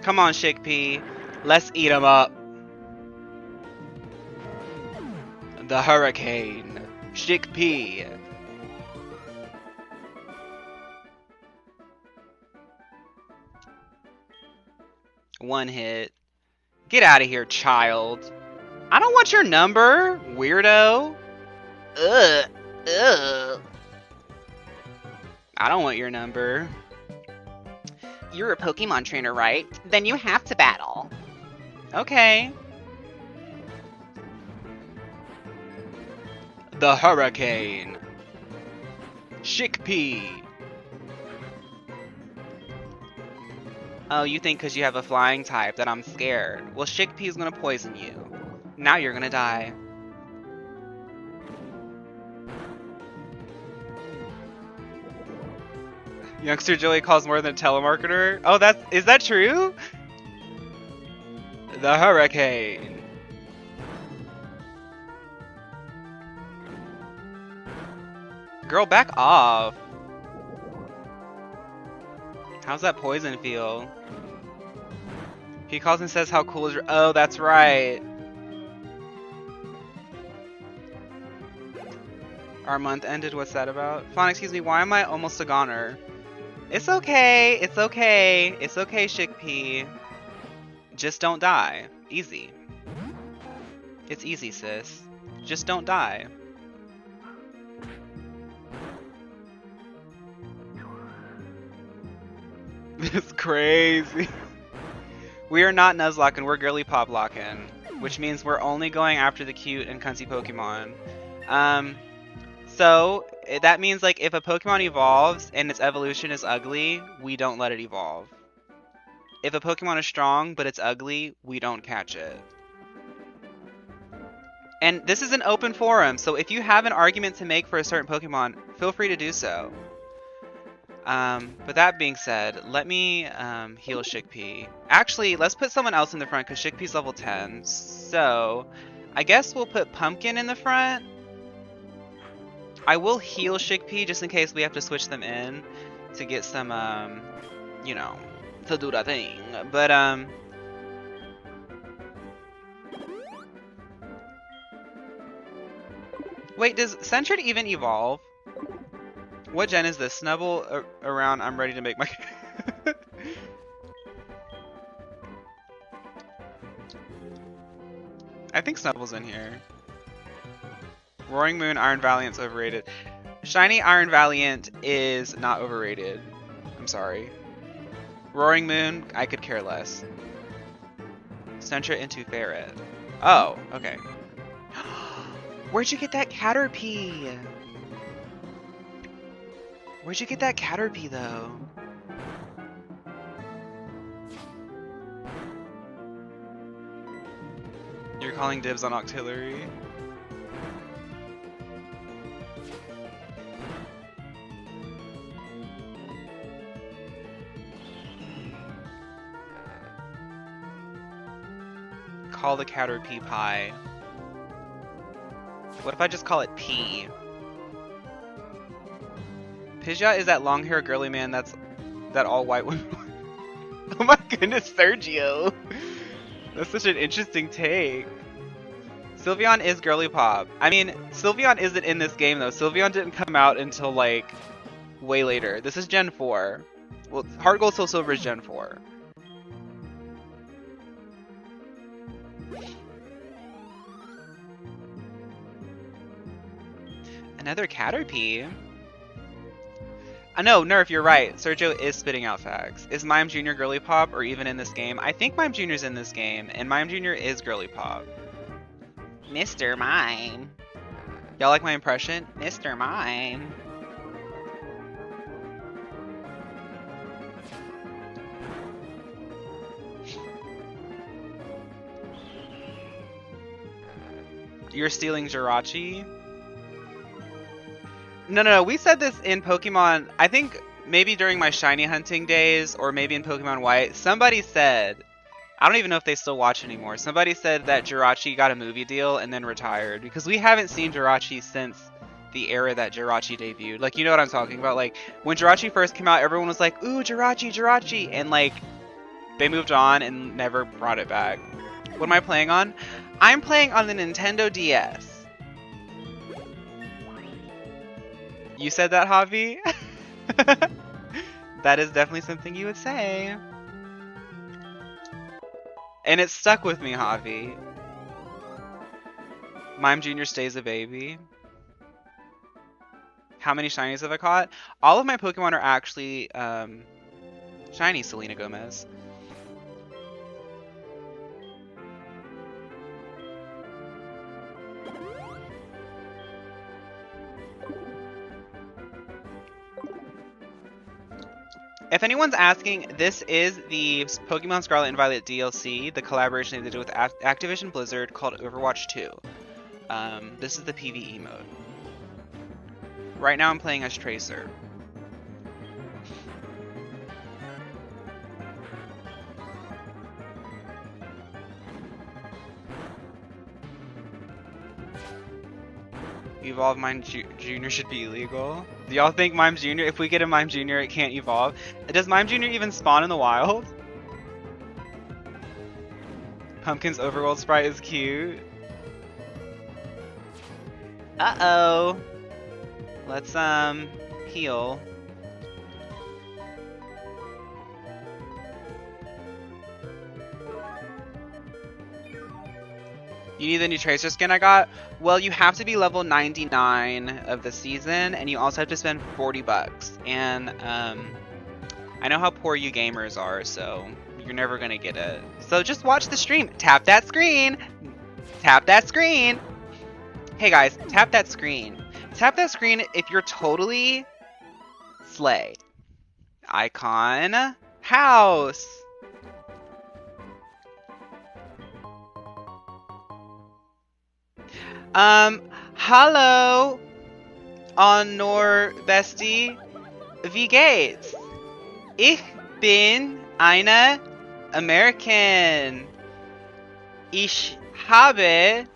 Come on, Chickpea. Let's eat 'em up. The Hurricane. Chickpea. One hit. Get out of here, child. I don't want your number, weirdo. Ugh. Ugh. I don't want your number. You're a Pokemon trainer, right? Then you have to battle. Okay. The Hurricane. Chickpea. Oh, you think because you have a flying type that I'm scared. Well, Chickpea's gonna poison you. Now you're gonna die. Youngster Joey calls more than a telemarketer? Oh, is that true? The Hurricane. Girl, back off. How's that poison feel? He calls and says how cool is your— oh, that's right. Our month ended, what's that about? Fawn, excuse me, why am I almost a goner? It's okay, it's okay, it's okay, Chickpea. Just don't die. Easy. It's easy, sis. Just don't die. It's crazy. We are not Nuzlocke, we're GIRLYPOP-locking, which means we're only going after the cute and cunty Pokemon. So that means like if a Pokemon evolves and its evolution is ugly, we don't let it evolve. If a Pokemon is strong but it's ugly, we don't catch it. And this is an open forum, so if you have an argument to make for a certain Pokemon, feel free to do so. But that being said, let me heal Chickpea. Actually, let's put someone else in the front because Chickpea's level 10. So I guess we'll put Pumpkin in the front. I will heal Chickpea just in case we have to switch them in to get some, you know, to do that thing. But, wait, does Sentret even evolve? What gen is this? Snubble around, I'm ready to make my... I think Snubble's in here. Roaring Moon, Iron Valiant's overrated. Shiny Iron Valiant is not overrated. I'm sorry. Roaring Moon, I could care less. Sentret into Ferret. Oh, okay. Where'd you get that Caterpie? Where'd you get that Caterpie, though? You're calling dibs on Octillery? Call the Caterpie pie. What if I just call it P? Pidgeot is that long-haired girly man that all white women. Oh my goodness, Sergio! That's such an interesting take. Sylveon is girly pop. I mean, Sylveon isn't in this game though. Sylveon didn't come out until like way later. This is Gen 4. Well, Heart Gold Soul Silver is Gen 4. Another Caterpie? No, Nerf, you're right. Sergio is spitting out facts. Is Mime Jr. girly pop or even in this game? I think Mime Jr.'s in this game, and Mime Jr. is girly pop. Mr. Mime. Y'all like my impression? Mr. Mime. You're stealing Jirachi? No. We said this in Pokemon, I think maybe during my shiny hunting days, or maybe in Pokemon White. Somebody said, I don't even know if they still watch anymore. Somebody said that Jirachi got a movie deal and then retired. Because we haven't seen Jirachi since the era that Jirachi debuted. Like, you know what I'm talking about? Like, when Jirachi first came out, everyone was like, ooh, Jirachi. And, like, they moved on and never brought it back. What am I playing on? I'm playing on the Nintendo DS. You said that, Javi? That is definitely something you would say. And it stuck with me, Javi. Mime Jr. stays a baby. How many shinies have I caught? All of my Pokemon are actually shiny, Selena Gomez. If anyone's asking, this is the Pokemon Scarlet and Violet DLC, the collaboration they did with Activision Blizzard called Overwatch 2. This is the PvE mode. Right now I'm playing as Tracer. Evolve Mime Jr. should be illegal. Do y'all think Mime Jr., if we get a Mime Jr., it can't evolve? Does Mime Jr. even spawn in the wild? Pumpkin's Overworld sprite is cute. Uh-oh. Let's, heal. You need the new Tracer skin I got? Well, you have to be level 99 of the season, and you also have to spend 40 bucks. And, I know how poor you gamers are, so you're never gonna get it. So just watch the stream. Tap that screen! Tap that screen! Hey guys, tap that screen. Tap that screen if you're totally slay. Icon. House. Hallo, Honor Bestie, wie geht's? Ich bin eine American. Ich habe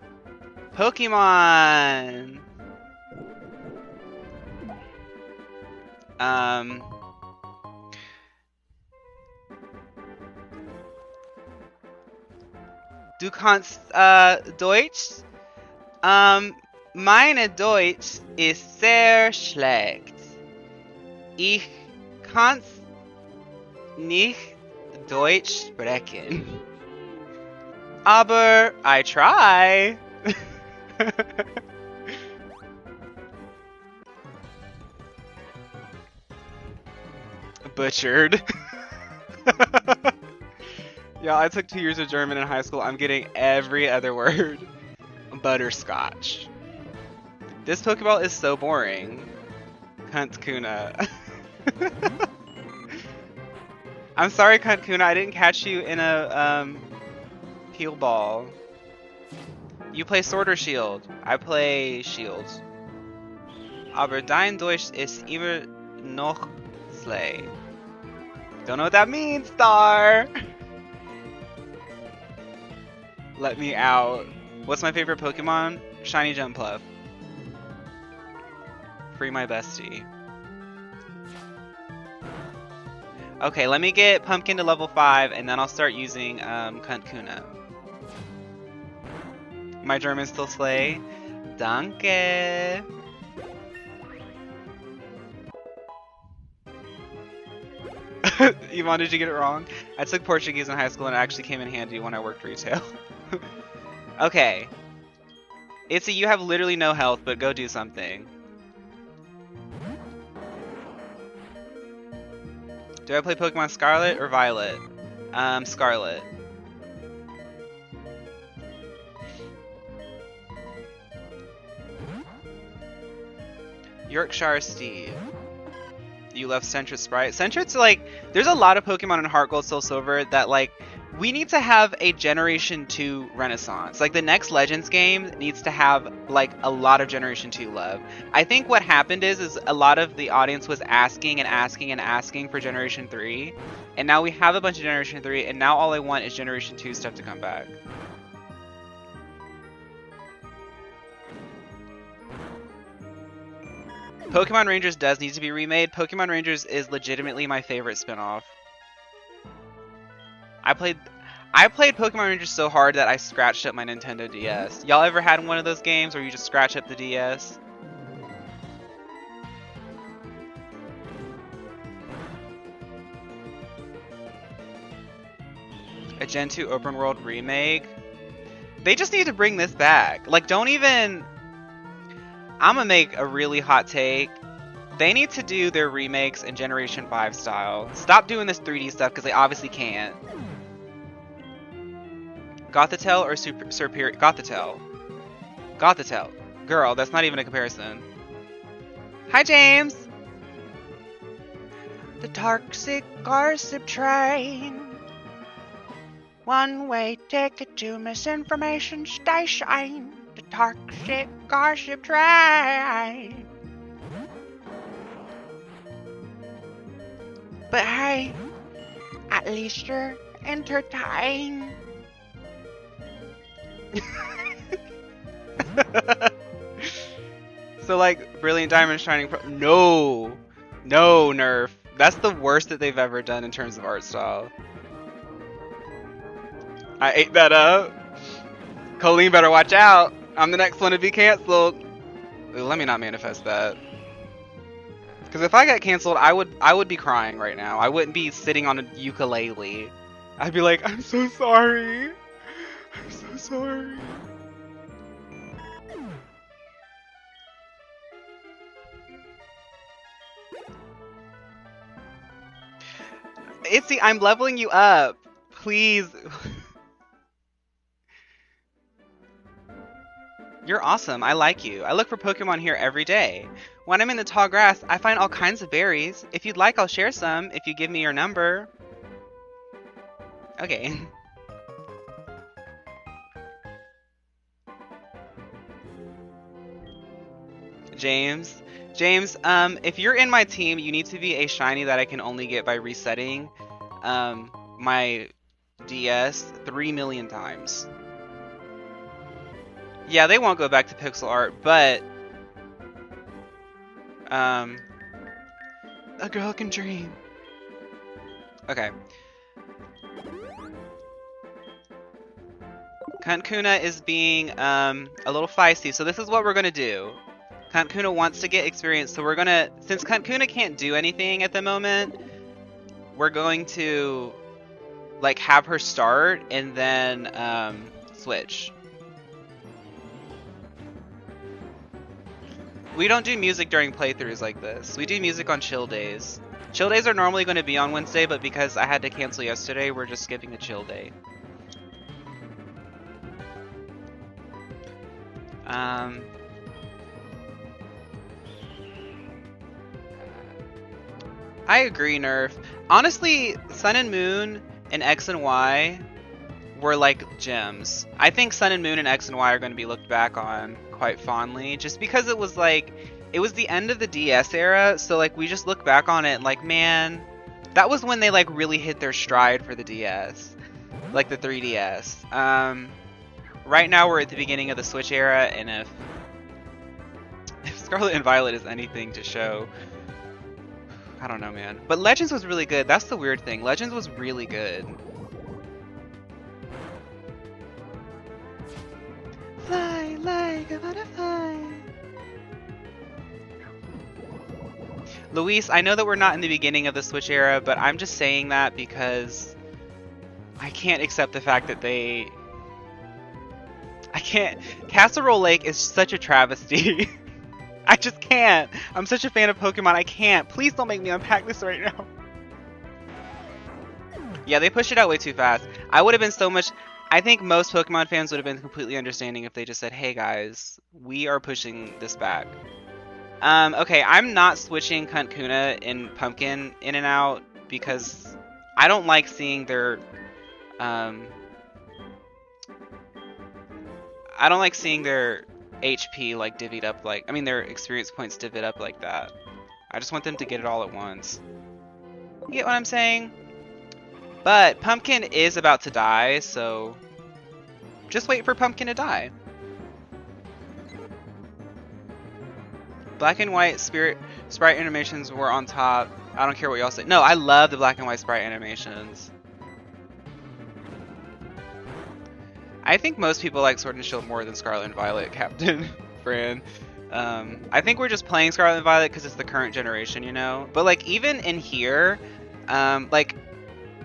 Pokemon. Du kannst, Deutsch? Meine Deutsch ist sehr schlecht. Ich kann nicht Deutsch sprechen. Aber I try. Butchered. Yeah, I took 2 years of German in high school. I'm getting every other word. Butterscotch. This Pokeball is so boring. Cunt Kuna. I'm sorry, Cunt Kuna. I didn't catch you in a Peel Ball. You play Sword or Shield? I play Shield. Aber dein Deutsch ist immer noch Slay. Don't know what that means, Star. Let me out. What's my favorite Pokemon? Shiny Jumpluff. Free my bestie. Okay, let me get Pumpkin to level 5 and then I'll start using Cunt Kuna. My German still slay. Danke. Yvonne, did you get it wrong? I took Portuguese in high school and it actually came in handy when I worked retail. Okay. Itzy, you have literally no health, but go do something. Do I play Pokemon Scarlet or Violet? Scarlet. Yorkshire Steve. You left Sentret Sprite. Sentret's like, there's a lot of Pokemon in Heart Gold, Soul Silver that like, we need to have a Generation 2 renaissance. Like the next Legends game needs to have like a lot of Generation 2 love. I think what happened is a lot of the audience was asking and asking and asking for Generation 3. And now we have a bunch of Generation 3 and now all I want is Generation 2 stuff to come back. Pokemon Rangers does need to be remade. Pokemon Rangers is legitimately my favorite spinoff. I played Pokemon Rangers so hard that I scratched up my Nintendo DS. Y'all ever had one of those games where you just scratch up the DS? A Gen 2 open world remake? They just need to bring this back. Like, don't even... I'm gonna make a really hot take. They need to do their remakes in Generation 5 style. Stop doing this 3D stuff because they obviously can't. Gothitelle or Superior? Gothitelle. Gothitelle. Girl, that's not even a comparison. Hi, James! The toxic gossip train. One-way ticket to misinformation station. The toxic gossip train. But hey, at least you're entertained. So like Brilliant Diamond Shining Pro. No, Nerf. That's the worst that they've ever done in terms of art style. I ate that up. Colleen better watch out. I'm the next one to be canceled. Ooh, let me not manifest that. Because if I got canceled, I would be crying right now. I wouldn't be sitting on a ukulele. I'd be like, I'm so sorry. I'm so sorry. Itzy, I'm leveling you up. Please. You're awesome. I like you. I look for Pokemon here every day. When I'm in the tall grass, I find all kinds of berries. If you'd like, I'll share some if you give me your number. Okay. James, if you're in my team, you need to be a shiny that I can only get by resetting my DS 3 million times. Yeah, they won't go back to pixel art, but a girl can dream. Okay. Kunt-Kuna is being a little feisty, so this is what we're gonna do. Kunt-Kuna wants to get experience, so we're gonna, since Kunt-Kuna can't do anything at the moment, we're going to like have her start and then switch. We don't do music during playthroughs like this. We do music on chill days. Chill days are normally going to be on Wednesday, but because I had to cancel yesterday, we're just skipping a chill day. I agree, Nerf. Honestly, Sun and Moon and X and Y were like gems. I think Sun and Moon and X and Y are going to be looked back on quite fondly, just because it was like, it was the end of the DS era, so like we just look back on it and like, man, that was when they like really hit their stride for the DS, like the 3DS. Right now we're at the beginning of the Switch era, and if Scarlet and Violet is anything to show, I don't know, man. But Legends was really good. That's the weird thing. Legends was really good. Fly like a butterfly. Luis, I know that we're not in the beginning of the Switch era, but I'm just saying that because I can't accept the fact that I can't. Casserole Lake is such a travesty. I just can't. I'm such a fan of Pokemon. I can't. Please don't make me unpack this right now. Yeah, they pushed it out way too fast. I would have been so much. I think most Pokemon fans would have been completely understanding if they just said, hey guys, we are pushing this back. Okay, I'm not switching Kunkuna and Pumpkin in and out because I don't like seeing their, I don't like seeing their HP like divvied up like, I mean their experience points divvied up like that. I just want them to get it all at once. You get what I'm saying? But Pumpkin is about to die, so just wait for Pumpkin to die. Black and white sprite animations were on top. I don't care what y'all say. No, I love the black and white sprite animations. I think most people like Sword and Shield more than Scarlet and Violet, Captain Fran. I think we're just playing Scarlet and Violet because it's the current generation, you know? But like even in here, like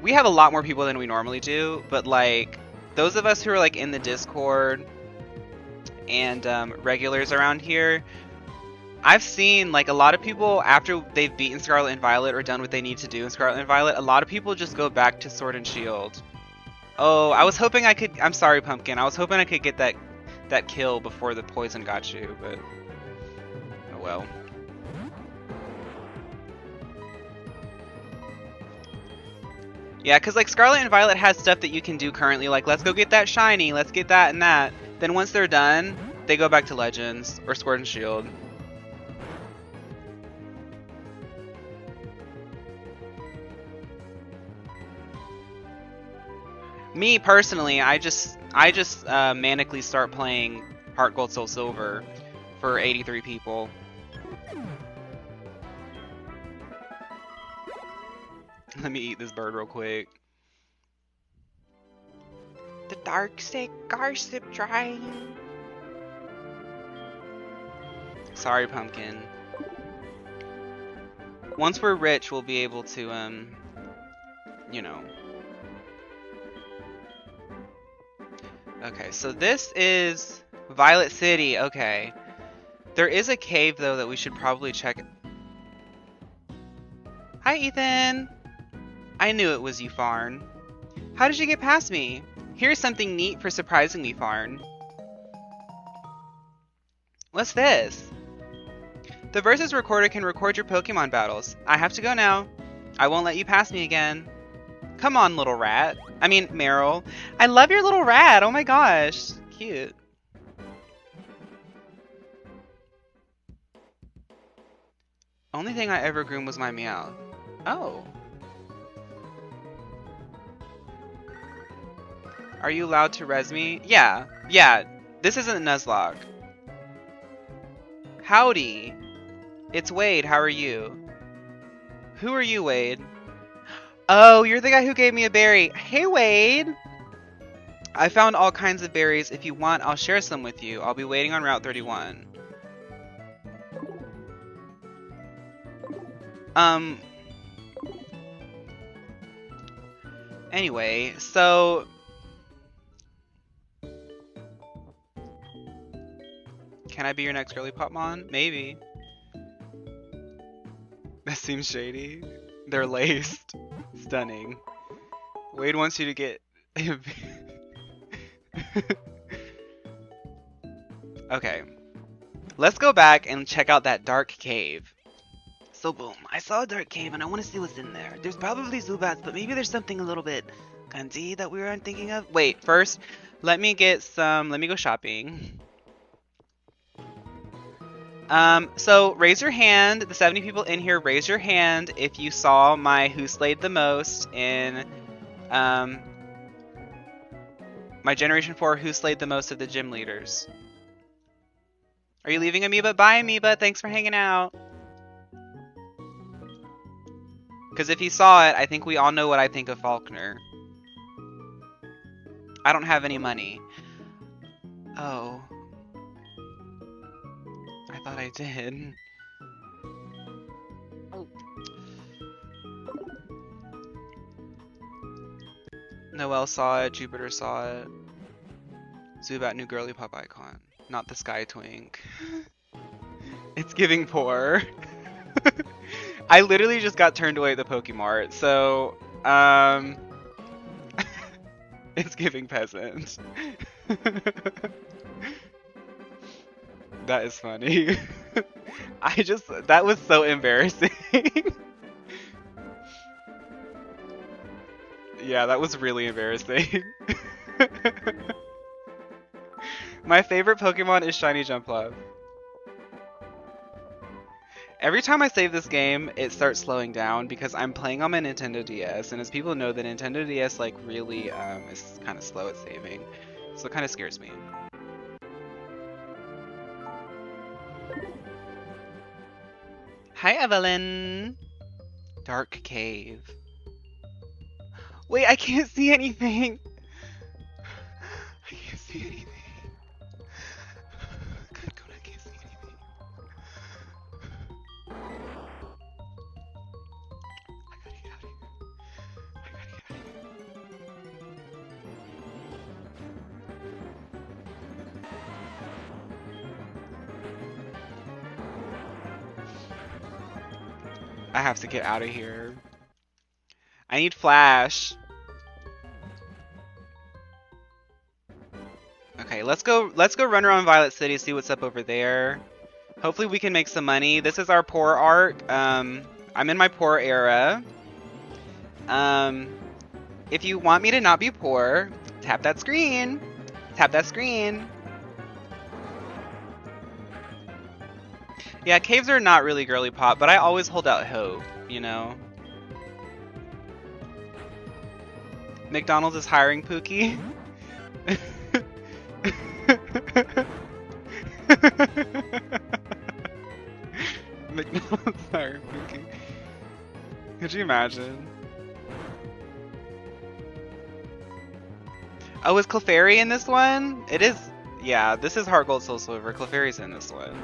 we have a lot more people than we normally do, but like those of us who are like in the Discord and regulars around here, I've seen like a lot of people after they've beaten Scarlet and Violet or done what they need to do in Scarlet and Violet, a lot of people just go back to Sword and Shield. Oh, I was hoping I could. I'm sorry, Pumpkin. I was hoping I could get that kill before the poison got you, but oh well. Yeah, because like Scarlet and Violet has stuff that you can do currently, like let's go get that shiny, let's get that and that. Then once they're done, they go back to Legends or Sword and Shield. Me personally, I just manically start playing Heart Gold Soul Silver for 83 people. Let me eat this bird real quick. The dark sick gossip trying. Sorry, Pumpkin. Once we're rich, we'll be able to, you know. Okay, so this is Violet City. Okay. There is a cave, though, that we should probably check. Hi, Ethan. I knew it was you, Farn. How did you get past me? Here's something neat for surprising me, Farn. What's this? The Versus Recorder can record your Pokemon battles. I have to go now. I won't let you pass me again. Come on, little rat. I mean, Meryl. I love your little rat. Oh my gosh. Cute. Only thing I ever groomed was my Meow. Oh. Are you allowed to res me? Yeah. Yeah. This isn't Nuzlocke. Howdy. It's Wade. How are you? Who are you, Wade? Oh, you're the guy who gave me a berry. Hey, Wade. I found all kinds of berries. If you want, I'll share some with you. I'll be waiting on Route 31. Anyway, so can I be your next GIRLYPOP-mon? Maybe. That seems shady. They're laced. Stunning. Wade wants you to get... Okay. Let's go back and check out that dark cave. So boom, I saw a dark cave and I want to see what's in there. There's probably Zubats, but maybe there's something a little bit cunty that we weren't thinking of. Wait, first, let me get some... Let me go shopping. So raise your hand, the 70 people in here, raise your hand if you saw my Who Slayed the Most in, my Generation 4 Who Slayed the Most of the gym leaders. Are you leaving, Amoeba? Bye, Amoeba. Thanks for hanging out. Because if you saw it, I think we all know what I think of Faulkner. I don't have any money. Oh. thought I did. Oh. Noelle saw it, Jupiter saw it. Zubat new girly pop icon. Not the sky twink. It's giving poor. I literally just got turned away at the Pokemart, so it's giving peasant. That is funny. That was so embarrassing. Yeah, that was really embarrassing. My favorite Pokemon is Shiny Jumpluff. Every time I save this game, it starts slowing down because I'm playing on my Nintendo DS, and as people know, the Nintendo DS like really is kind of slow at saving, so it kind of scares me. Hi, Evelyn. Dark cave. Wait, I can't see anything. I can't see anything. Good God, I can't see anything. I gotta get out of here. I gotta get out of here. I have to get out of here. I need Flash. Okay, let's go run around Violet City, see what's up over there. Hopefully we can make some money. This is our poor arc. I'm in my poor era. If you want me to not be poor, tap that screen. Tap that screen. Yeah, caves are not really girly pop, but I always hold out hope, you know? McDonald's is hiring Pookie. McDonald's hiring Pookie. Could you imagine? Oh, is Clefairy in this one? It is. Yeah, this is Heart Gold Soul Silver. Clefairy's in this one.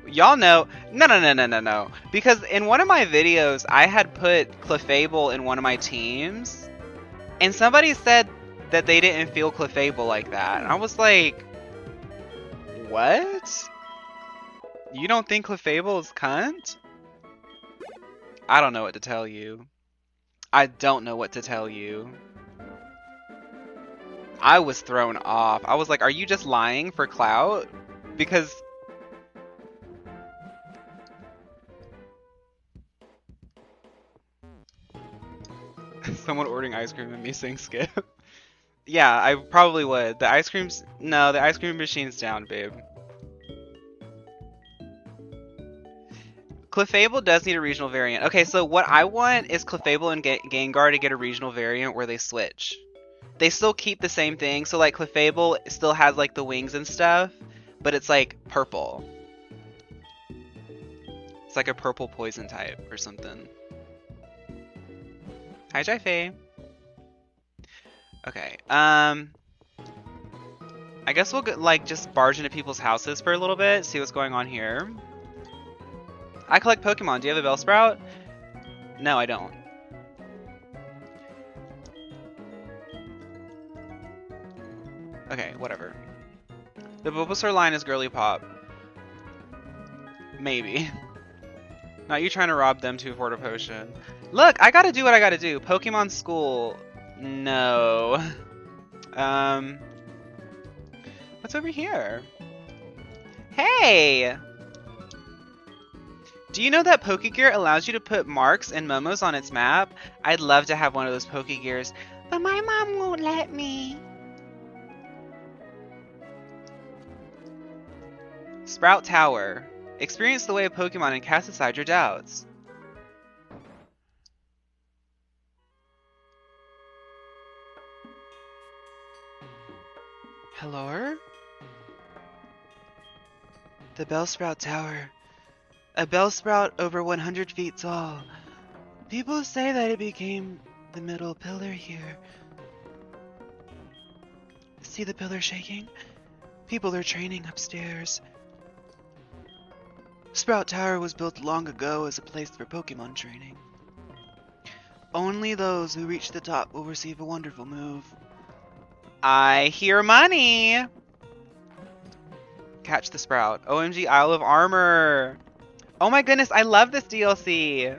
Y'all know. No. Because in one of my videos, I had put Clefable in one of my teams. And somebody said that they didn't feel Clefable like that. And I was like, what? You don't think Clefable is cunt? I don't know what to tell you. I don't know what to tell you. I was thrown off. I was like, are you just lying for clout? Because... someone ordering ice cream and me saying skip. Yeah, I probably would. The ice cream's... No, the ice cream machine's down, babe. Clefable does need a regional variant. Okay, so what I want is Clefable and Gengar to get a regional variant where they switch. They still keep the same thing, so like Clefable still has like the wings and stuff, but it's like purple. It's like a purple poison type or something. Hi, Jai-Fei. Okay, I guess we'll like just barge into people's houses for a little bit, see what's going on here. I collect Pokemon. Do you have a Bellsprout? No, I don't. Okay, whatever. The Bulbasaur line is girly pop. Maybe. Not you trying to rob them to afford a potion. Look, I gotta do what I gotta do. Pokemon School. No. What's over here? Hey! Do you know that Pokegear allows you to put marks and momos on its map? I'd love to have one of those Pokegears, but my mom won't let me. Sprout Tower. Experience the way of Pokemon and cast aside your doubts. Hello? The Bellsprout Tower. A Bellsprout over 100 feet tall. People say that it became the middle pillar here. See the pillar shaking? People are training upstairs. Sprout Tower was built long ago as a place for Pokemon training. Only those who reach the top will receive a wonderful move. I hear money! Catch the Sprout. OMG Isle of Armor! Oh my goodness, I love this DLC!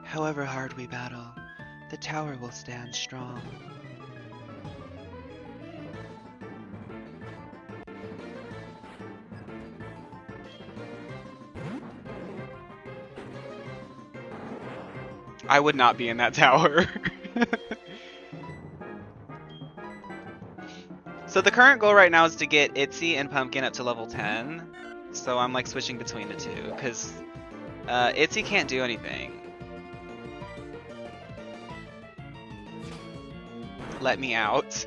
However hard we battle, the tower will stand strong. I would not be in that tower. So the current goal right now is to get Itzy and Pumpkin up to level 10. So I'm like switching between the two, because Itzy can't do anything. Let me out.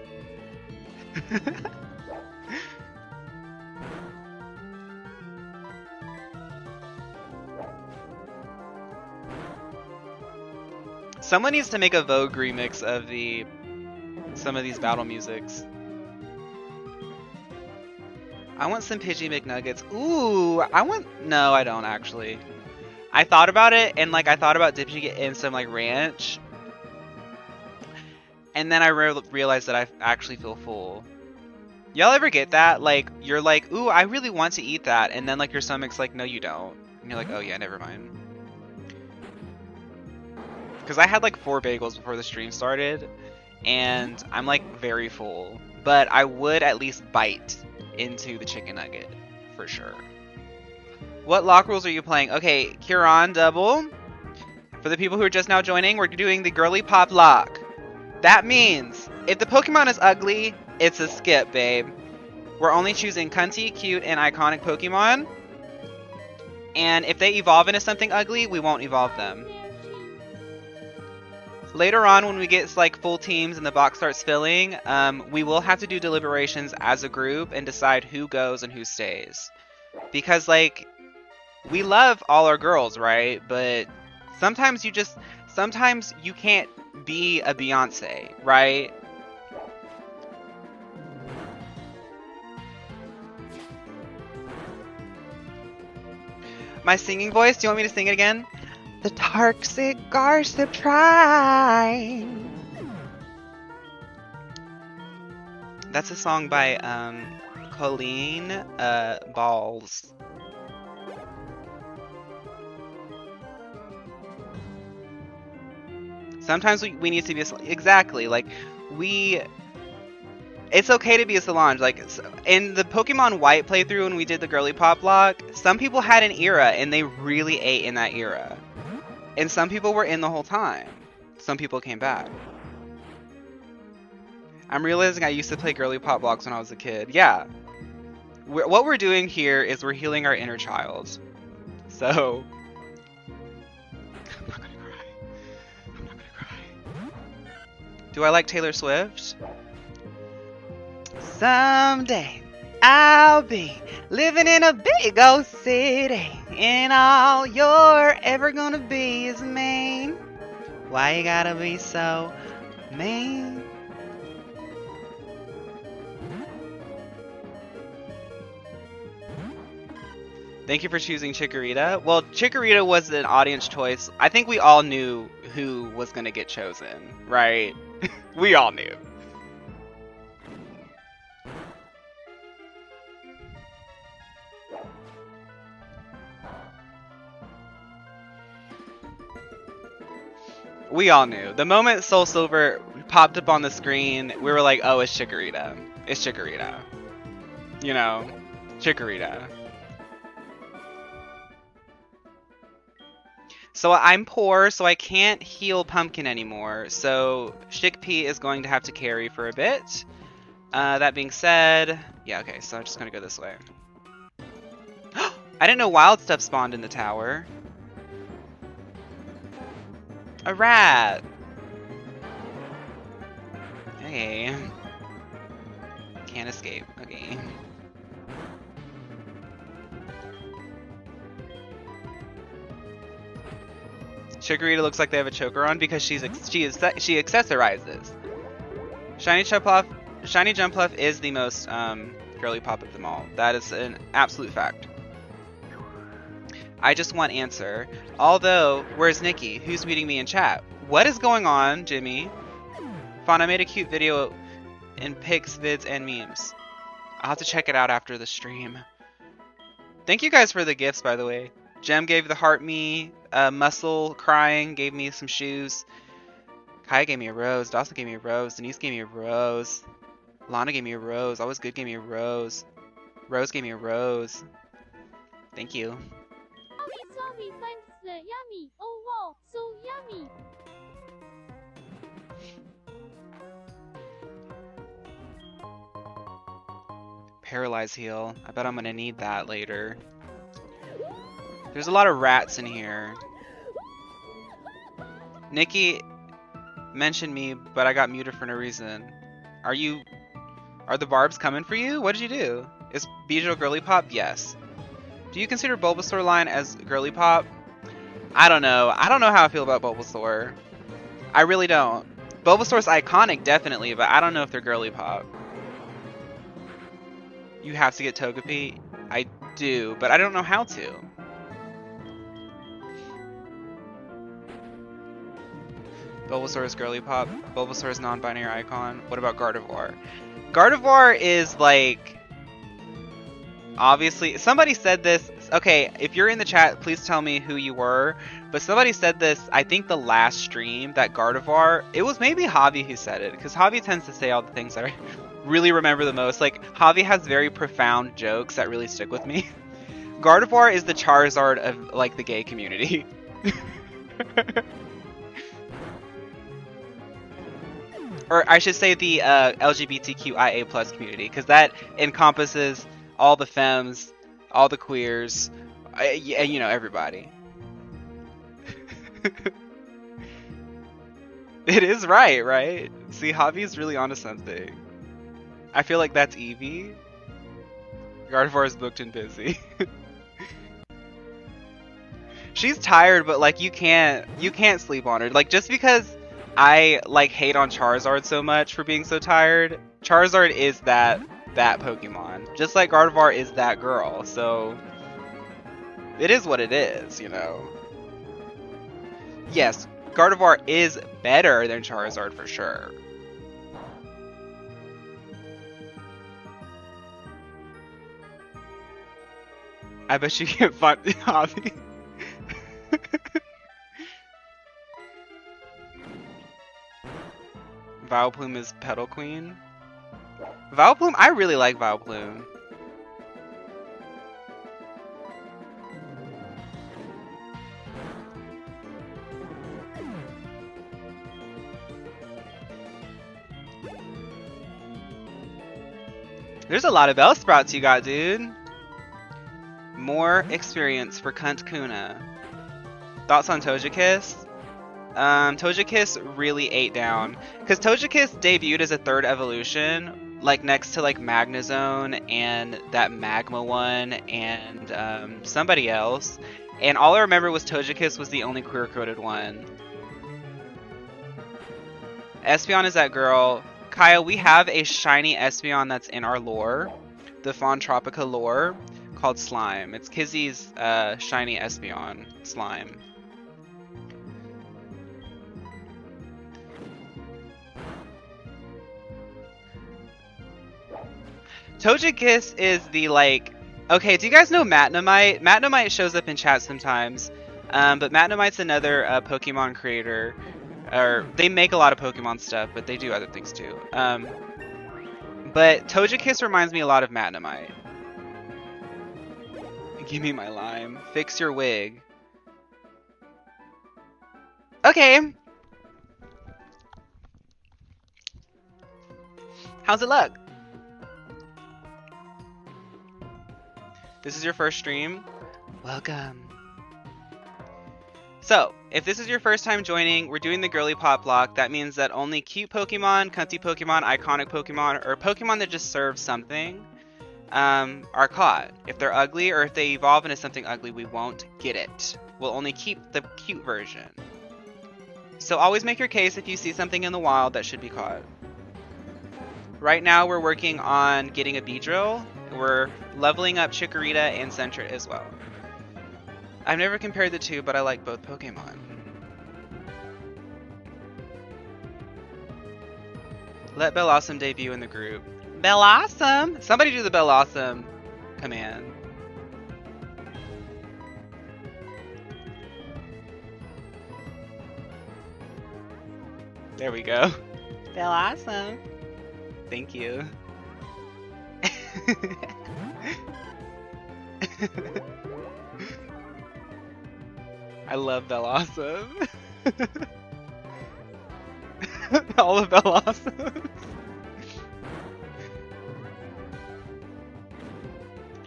Someone needs to make a Vogue remix of some of these battle musics. I want some Pidgey McNuggets. Ooh, no, I don't actually. I thought about it, and like I thought about dipping it in some like ranch, and then I realized that I actually feel full. Y'all ever get that? Like you're like, ooh, I really want to eat that, and then like your stomach's like, no, you don't, and you're like, oh yeah, never mind. Because I had like 4 bagels before the stream started, and I'm like very full, but I would at least bite into the chicken nugget for sure. What lock rules are you playing? Okay, Kieran double. For the people who are just now joining, we're doing the GIRLYPOP-locke. That means if the Pokemon is ugly, it's a skip, babe. We're only choosing cunty, cute, and iconic Pokemon. And if they evolve into something ugly, we won't evolve them. Later on, when we get like full teams and the box starts filling, we will have to do deliberations as a group and decide who goes and who stays. Because like, we love all our girls, right? But sometimes you can't be a Beyonce, right? My singing voice, do you want me to sing it again? The toxic gossip try. That's a song by Colleen Balls. Sometimes we need to be exactly like it's okay to be a Solange. Like in the Pokemon White playthrough when we did the GIRLYPOP-locke, some people had an era and they really ate in that era. And some people were in the whole time. Some people came back. I'm realizing I used to play GIRLYPOP-locks when I was a kid. Yeah. What we're doing here is we're healing our inner child. So... I'm not gonna cry. I'm not gonna cry. Do I like Taylor Swift? Someday I'll be living in a big old city, and all you're ever gonna be is mean. Why you gotta be so mean? Thank you for choosing Chikorita. Well, Chikorita was an audience choice. I think we all knew who was gonna get chosen, right? We all knew. We all knew. The moment Soul Silver popped up on the screen, we were like, oh, it's Chikorita. It's Chikorita. You know, Chikorita. So I'm poor, so I can't heal Pumpkin anymore. So Chickpea is going to have to carry for a bit. That being said, yeah, okay, so I'm just going to go this way. I didn't know wild stuff spawned in the tower. A rat! Okay. Can't escape. Okay. Chikorita looks like they have a choker on because she accessorizes. Shiny Jumpluff is the most girly pop at the mall. That is an absolute fact. I just want answer. Although, where's Nikki? Who's meeting me in chat? What is going on, Jimmy? Fawn, I made a cute video in pics, vids, and memes. I'll have to check it out after the stream. Thank you guys for the gifts, by the way. Jem gave the heart me, Muscle crying gave me some shoes. Kaya gave me a rose, Dawson gave me a rose, Denise gave me a rose. Lana gave me a rose, Always Good gave me a rose. Rose gave me a rose. Thank you. Sorry, thanks, yummy. Oh wow, so yummy. Paralyze heal. I bet I'm gonna need that later. There's a lot of rats in here. Nikki mentioned me, but I got muted for no reason. Are the barbs coming for you? What did you do? Is Bijou girly pop? Yes. Do you consider Bulbasaur line as girly pop? I don't know. I don't know how I feel about Bulbasaur. I really don't. Bulbasaur's iconic, definitely, but I don't know if they're girly pop. You have to get Togepi? I do, but I don't know how to. Bulbasaur is girly pop. Bulbasaur is non-binary icon. What about Gardevoir? Gardevoir is like... Obviously, somebody said this. Okay, if you're in the chat, please tell me who you were. But somebody said this, I think the last stream, that Gardevoir, it was maybe Javi who said it, because Javi tends to say all the things that I really remember the most. Like, Javi has very profound jokes that really stick with me. Gardevoir is the Charizard of, like, the gay community. Or I should say the LGBTQIA+ community, because that encompasses all the femmes, all the queers, and you know, everybody. It is right? See, Javi's really onto something. I feel like that's Eevee. Gardevoir is booked and busy. She's tired, but like you can't sleep on her. Like just because I like hate on Charizard so much for being so tired, Charizard is that Pokemon. Just like Gardevoir is that girl. So it is what it is, you know. Yes, Gardevoir is better than Charizard for sure. I bet you get fun, Javi. Vileplume is Petal Queen. Vileplume, I really like Vileplume. There's a lot of Bellsprouts you got, dude. More experience for Cunt Kuna. Thoughts on Togekiss? Togekiss really ate down. Because Togekiss debuted as a third evolution, like next to like Magnezone and that Magma one and somebody else. And all I remember was Togekiss was the only queer-coded one. Espeon is that girl. Kaya, we have a shiny Espeon that's in our lore, the Fawn Tropica lore, called Slime. It's Kizzy's shiny Espeon, Slime. Togekiss is the like... Okay, do you guys know Matnemite? Matnemite shows up in chat sometimes, but Matnemite's another Pokemon creator. Or they make a lot of Pokemon stuff, but they do other things too. But Togekiss reminds me a lot of Matnemite. Give me my lime. Fix your wig. Okay. How's it look? This is your first stream? Welcome. So, if this is your first time joining, we're doing the GIRLYPOP-locke. That means that only cute Pokemon, cunty Pokemon, iconic Pokemon, or Pokemon that just serve something are caught. If they're ugly or if they evolve into something ugly, we won't get it. We'll only keep the cute version. So always make your case if you see something in the wild that should be caught. Right now we're working on getting a Beedrill. We're leveling up Chikorita and Sentret as well. I've never compared the two, but I like both Pokemon. Let Bellossom debut in the group. Bellossom! Somebody do the Bellossom command. There we go. Bellossom. Thank you. I love Bellossom. All of Bellossom.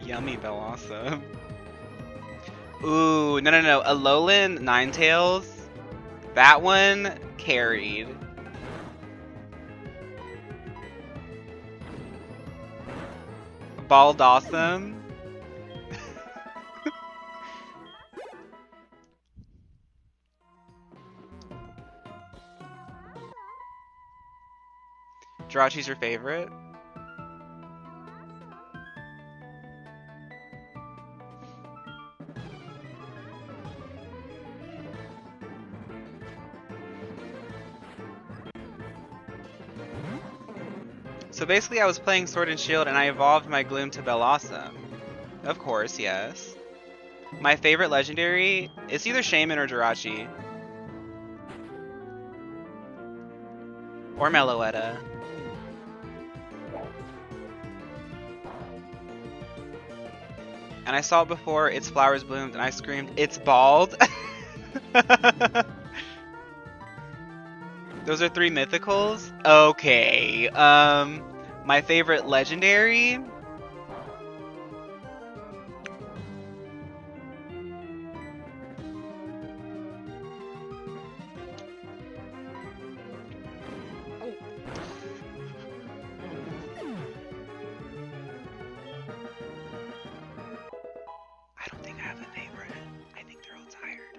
Yummy Bellossom. Ooh, no. Alolan Ninetales. That one carried. Baldawesome. Jirachi's your favorite? So basically I was playing Sword and Shield and I evolved my Gloom to Bellossom. Of course, yes. My favorite legendary is either Shaman or Jirachi. Or Meloetta. And I saw it before its flowers bloomed and I screamed, "It's bald!" Those are 3 mythicals? Okay. My favorite legendary? I don't think I have a favorite. I think they're all tired.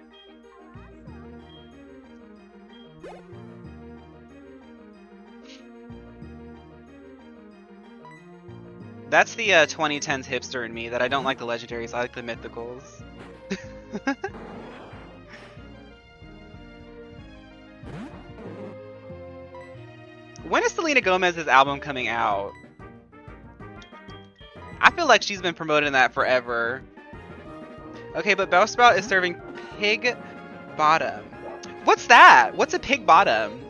That's the 2010s hipster in me, that I don't like the legendaries, I like the mythicals. When is Selena Gomez's album coming out? I feel like she's been promoting that forever. Okay, but Bellsprout is serving pig bottom. What's that? What's a pig bottom?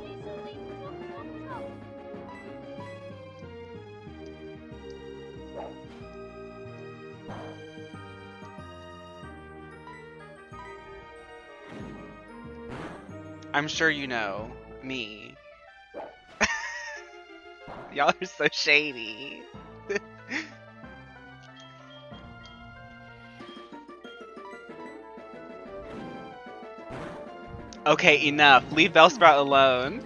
I'm sure you know. Me. Y'all are so shady. Okay, enough. Leave Bellsprout alone.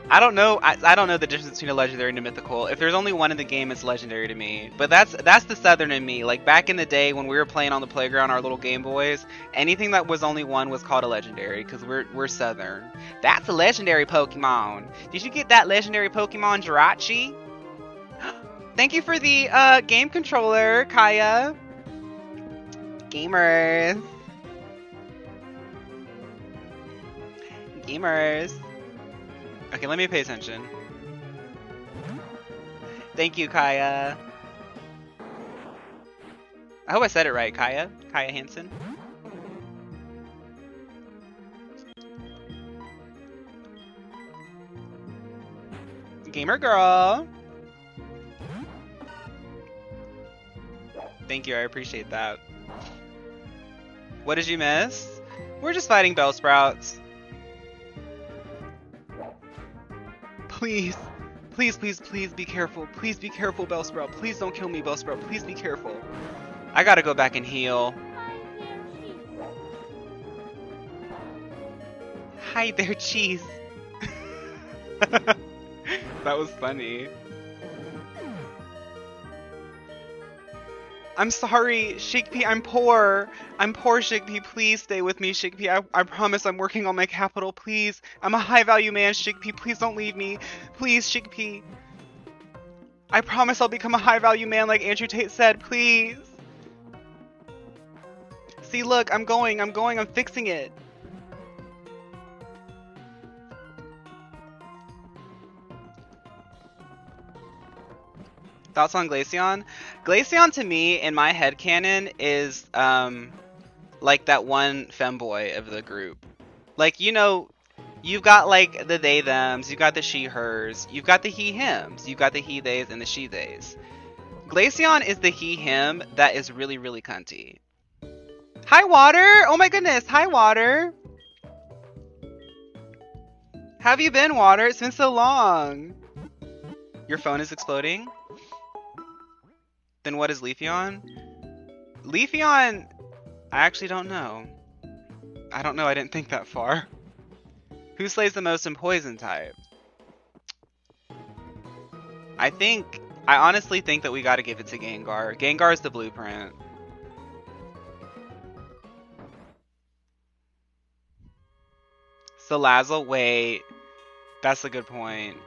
I don't know. I don't know the difference between a legendary and a mythical. If there's only one in the game, it's legendary to me. But that's the southern in me. Like back in the day when we were playing on the playground, our little Game Boys, anything that was only one was called a legendary because we're southern. That's a legendary Pokemon. Did you get that legendary Pokemon, Jirachi? Thank you for the game controller, Kaya. Gamers. Gamers. Okay, let me pay attention. Thank you, Kaya. I hope I said it right, Kaya. Kaya Hansen. Gamer girl. Thank you, I appreciate that. What did you miss? We're just fighting Bellsprouts. Please. Please be careful. Please be careful, Bellsprout. Please don't kill me, Bellsprout. Please be careful. I gotta go back and heal. Hi there, cheese. That was funny. I'm sorry, Shigpy, I'm poor. I'm poor, Shigpy. Please stay with me, Shigpy. I promise I'm working on my capital, please. I'm a high-value man, Shigpy. Please don't leave me. Please, Shigpy. I promise I'll become a high-value man like Andrew Tate said, please. See, look, I'm going, I'm fixing it. Thoughts on Glaceon? Glaceon to me, in my headcanon, is like that one femboy of the group. Like, you know, you've got like the they thems, you've got the she hers, you've got the he hims, you've got the he theys and the she theys. Glaceon is the he him that is really, really cunty. Hi Water! Oh my goodness, hi Water! How have you been, Water? It's been so long. Your phone is exploding? Then what is Leafeon? Leafeon, I actually don't know. I don't know, I didn't think that far. Who slays the most in poison type? I honestly think that we gotta give it to Gengar. Gengar is the blueprint. Salazzle, wait. That's a good point.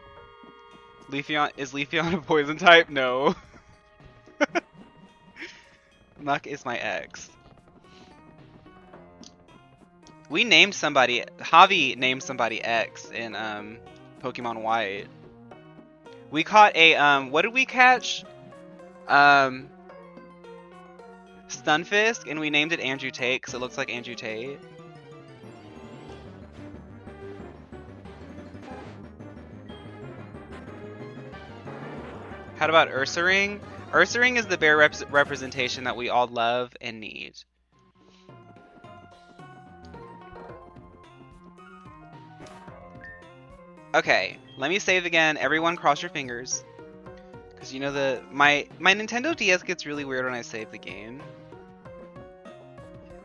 Leafeon, is Leafeon a poison type? No. Muck is my ex. We named somebody, Javi named somebody X in Pokemon White. We caught a what did we catch? Stunfisk, and we named it Andrew Tate because it looks like Andrew Tate. How about Ursaring? Ursaring is the bear representation that we all love and need. Okay, let me save again. Everyone cross your fingers. Because you know my Nintendo DS gets really weird when I save the game.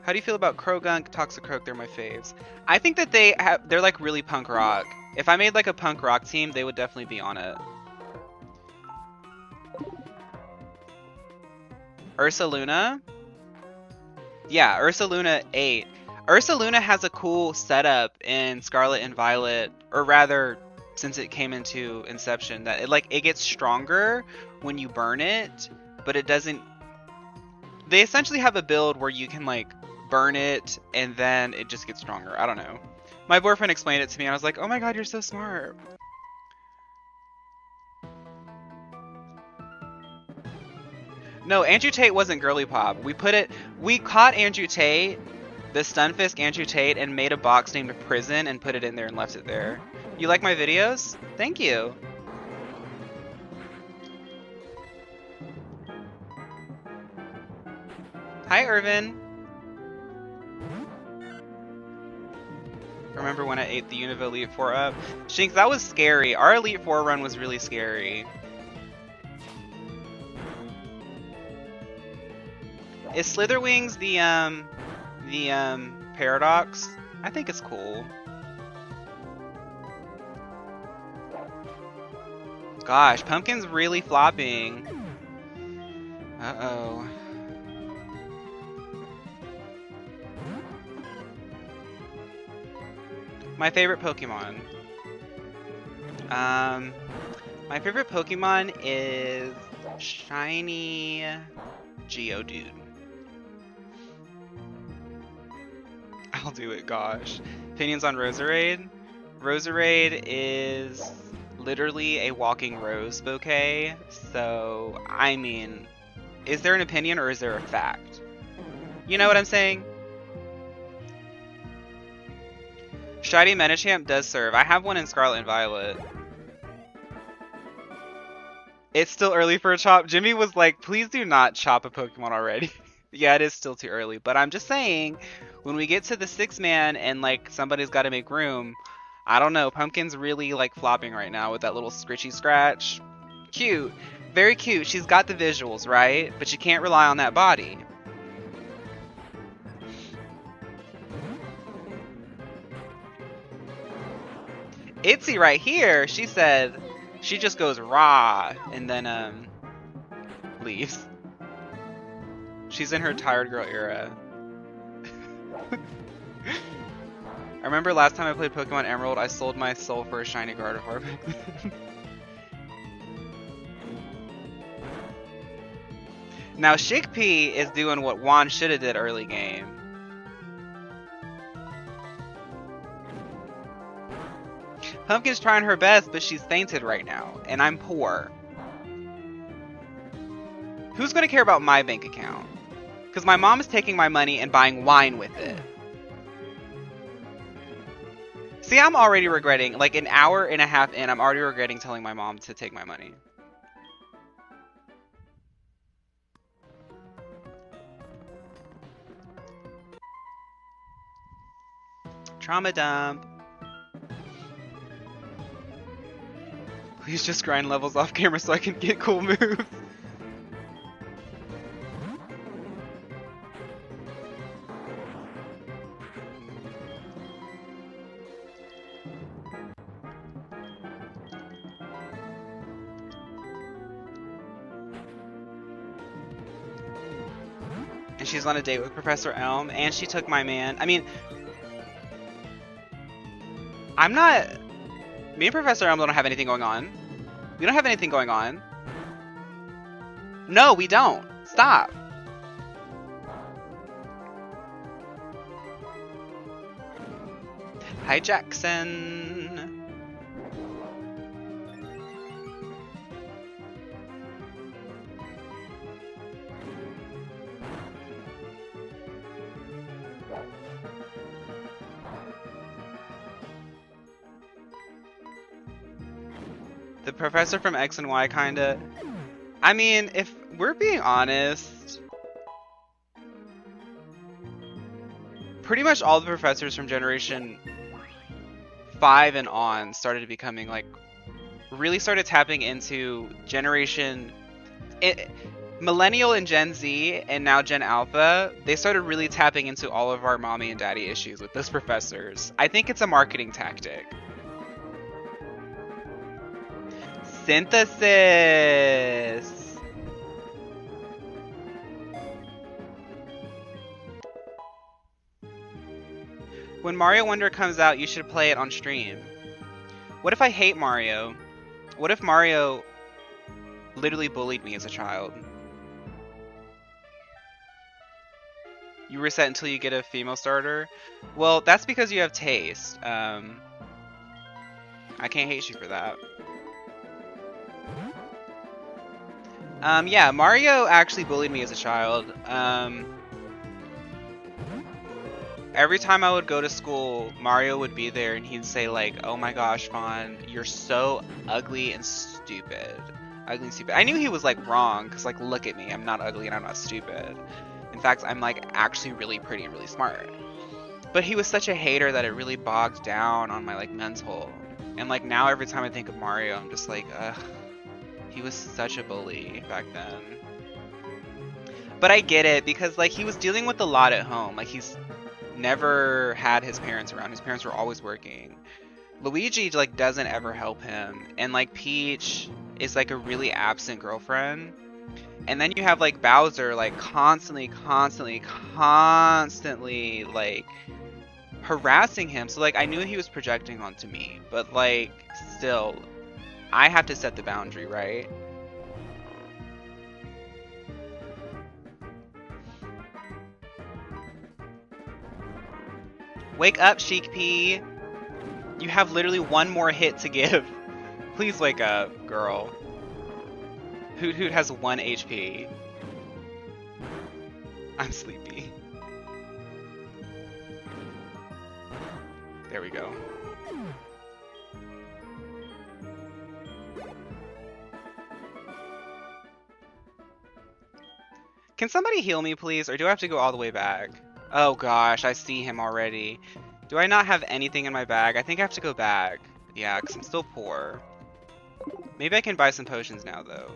How do you feel about Krogunk, Toxicroak? They're my faves. I think that they're like really punk rock. If I made like a punk rock team, they would definitely be on it. Ursaluna? Yeah, Ursaluna 8. Ursaluna has a cool setup in Scarlet and Violet, or rather, since it came into Inception, that it gets stronger when you burn it, but it doesn't. They essentially have a build where you can like burn it and then it just gets stronger. I don't know. My boyfriend explained it to me and I was like, oh my god, you're so smart. No, Andrew Tate wasn't girly pop. We caught Andrew Tate, the Stunfisk Andrew Tate, and made a box named Prison and put it in there and left it there. You like my videos? Thank you. Hi, Irvin. Remember when I ate the Unova Elite 4 up? Shinx, that was scary. Our Elite 4 run was really scary. Is Slitherwings the Paradox? I think it's cool. Gosh, Pumpkin's really flopping. Uh-oh. My favorite Pokemon. My favorite Pokemon is Shiny Geodude. I'll do it, gosh. Opinions on Roserade? Roserade is literally a walking rose bouquet, so, I mean, is there an opinion or is there a fact? You know what I'm saying? Shiny Medicham does serve. I have one in Scarlet and Violet. It's still early for a chop. Jimmy was like, please do not chop a Pokemon already. Yeah, it is still too early, but I'm just saying, when we get to the 6-man and like somebody's got to make room, I don't know, Pumpkin's really like flopping right now with that little scritchy scratch. Cute, very cute. She's got the visuals, right? But you can't rely on that body. Itzy right here, she said, she just goes raw and then leaves. She's in her tired girl era. I remember last time I played Pokemon Emerald, I sold my soul for a shiny Gardevoir. Now Chickpea is doing what Juan should have did early game. Pumpkin's trying her best, but she's fainted right now, and I'm poor. Who's gonna care about my bank account? Because my mom is taking my money and buying wine with it. See, I'm already regretting, like an hour and a half in, I'm already regretting telling my mom to take my money. Trauma dump. Please just grind levels off camera so I can get cool moves. And she's on a date with Professor Elm, and she took my man. I mean, I'm not... Me and Professor Elm don't have anything going on. We don't have anything going on. No, we don't. Stop. Hi, Jackson. The professor from X and Y kinda... I mean, if we're being honest... Pretty much all the professors from Generation 5 and on started becoming, like... Really started tapping into Generation... Millennial and Gen Z, and now Gen Alpha, they started really tapping into all of our mommy and daddy issues with those professors. I think it's a marketing tactic. Synthesis! When Mario Wonder comes out, you should play it on stream. What if I hate Mario? What if Mario literally bullied me as a child? You reset until you get a female starter? Well, that's because you have taste. I can't hate you for that. Yeah, Mario actually bullied me as a child. Every time I would go to school, Mario would be there and he'd say like, "Oh my gosh, Fawn, you're so ugly and stupid. Ugly and stupid." I knew he was like wrong, because like, look at me, I'm not ugly and I'm not stupid. In fact, I'm like actually really pretty and really smart. But he was such a hater that it really bogged down on my like mental. And like now every time I think of Mario, I'm just like, ugh. He was such a bully back then. But I get it, because like he was dealing with a lot at home. Like he's never had his parents around. His parents were always working. Luigi like doesn't ever help him. And like Peach is like a really absent girlfriend. And then you have like Bowser like constantly like harassing him. So like I knew he was projecting onto me, but like still I have to set the boundary, right? Wake up, Chickpea. You have literally one more hit to give. Please wake up, girl. Hoot Hoot has 1 HP. I'm sleepy. There we go. Can somebody heal me, please? Or do I have to go all the way back? Oh gosh, I see him already. Do I not have anything in my bag? I think I have to go back. Yeah, because I'm still poor. Maybe I can buy some potions now, though.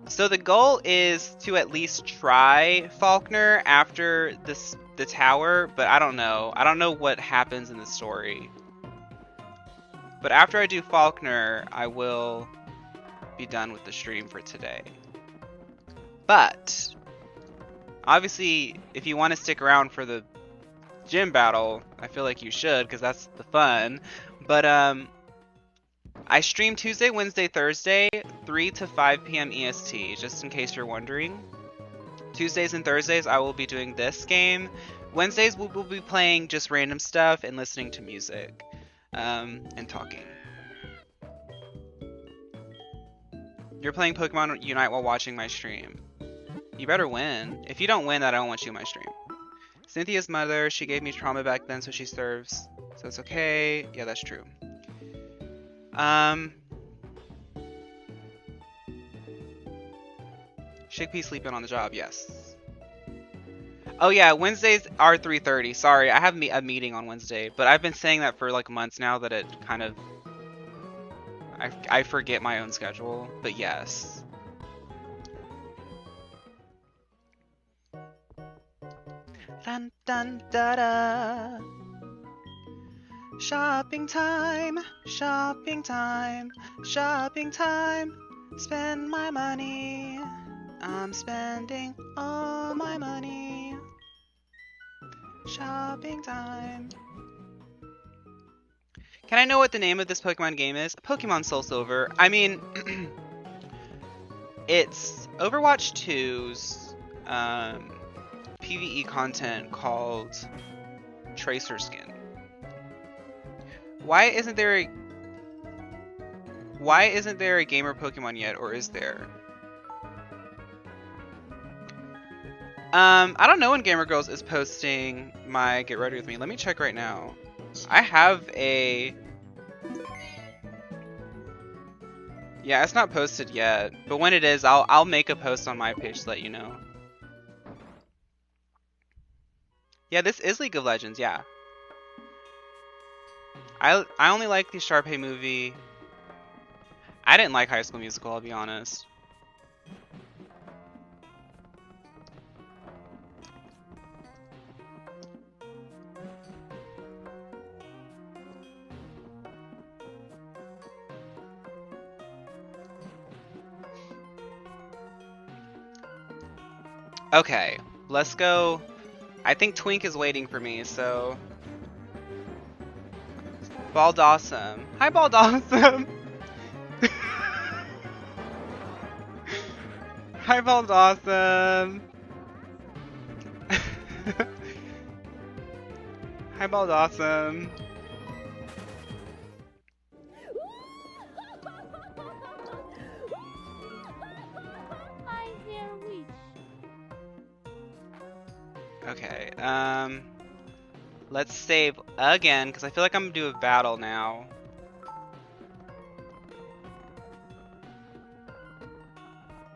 So the goal is to at least try Faulkner after the tower, but I don't know. I don't know what happens in the story. But after I do Faulkner, I will be done with the stream for today. But obviously, if you want to stick around for the gym battle, I feel like you should, because that's the fun. But I stream Tuesday, Wednesday, Thursday, 3 to 5 p.m. EST, just in case you're wondering. Tuesdays and Thursdays, I will be doing this game. Wednesdays, we'll be playing just random stuff and listening to music, and talking. You're playing Pokemon Unite while watching my stream. You better win. If you don't win, then I don't want you in my stream. Cynthia's mother, she gave me trauma back then, so she serves. So it's okay. Yeah, that's true. Chickpea sleeping on the job, yes. Oh yeah, Wednesdays are 3:30. Sorry, I have a meeting on Wednesday, but I've been saying that for like months now that it kind of... I forget my own schedule, but yes. Dun dun da da. Shopping time, shopping time, shopping time. Spend my money. I'm spending all my money. Shopping time. Can I know what the name of this Pokemon game is? Pokemon Soul Silver. I mean, it's Overwatch 2's PvE content called Tracer Skin. Why isn't there a gamer Pokemon yet, or is there? I don't know when Gamer Girls is posting my Get Ready With Me. Let me check right now. I have a... Yeah, it's not posted yet, but when it is, I'll make a post on my page to let you know. Yeah, this is League of Legends, yeah. I only like the Sharpay movie. I didn't like High School Musical, I'll be honest. Okay, let's go. I think Twink is waiting for me, so... Baldawesome. Hi, Baldawesome! Hi, Baldawesome! Hi, Baldawesome! Hi there, witch. Okay, let's save again, because I feel like I'm gonna do a battle now.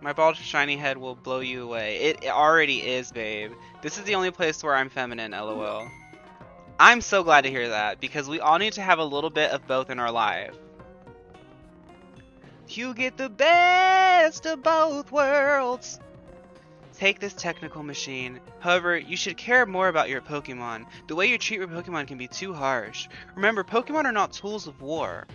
My bald shiny head will blow you away. It already is, babe. This is the only place where I'm feminine, lol. I'm so glad to hear that, because we all need to have a little bit of both in our life. You get the best of both worlds. Take this technical machine. However, you should care more about your Pokemon. The way you treat your Pokemon can be too harsh. Remember, Pokemon are not tools of war.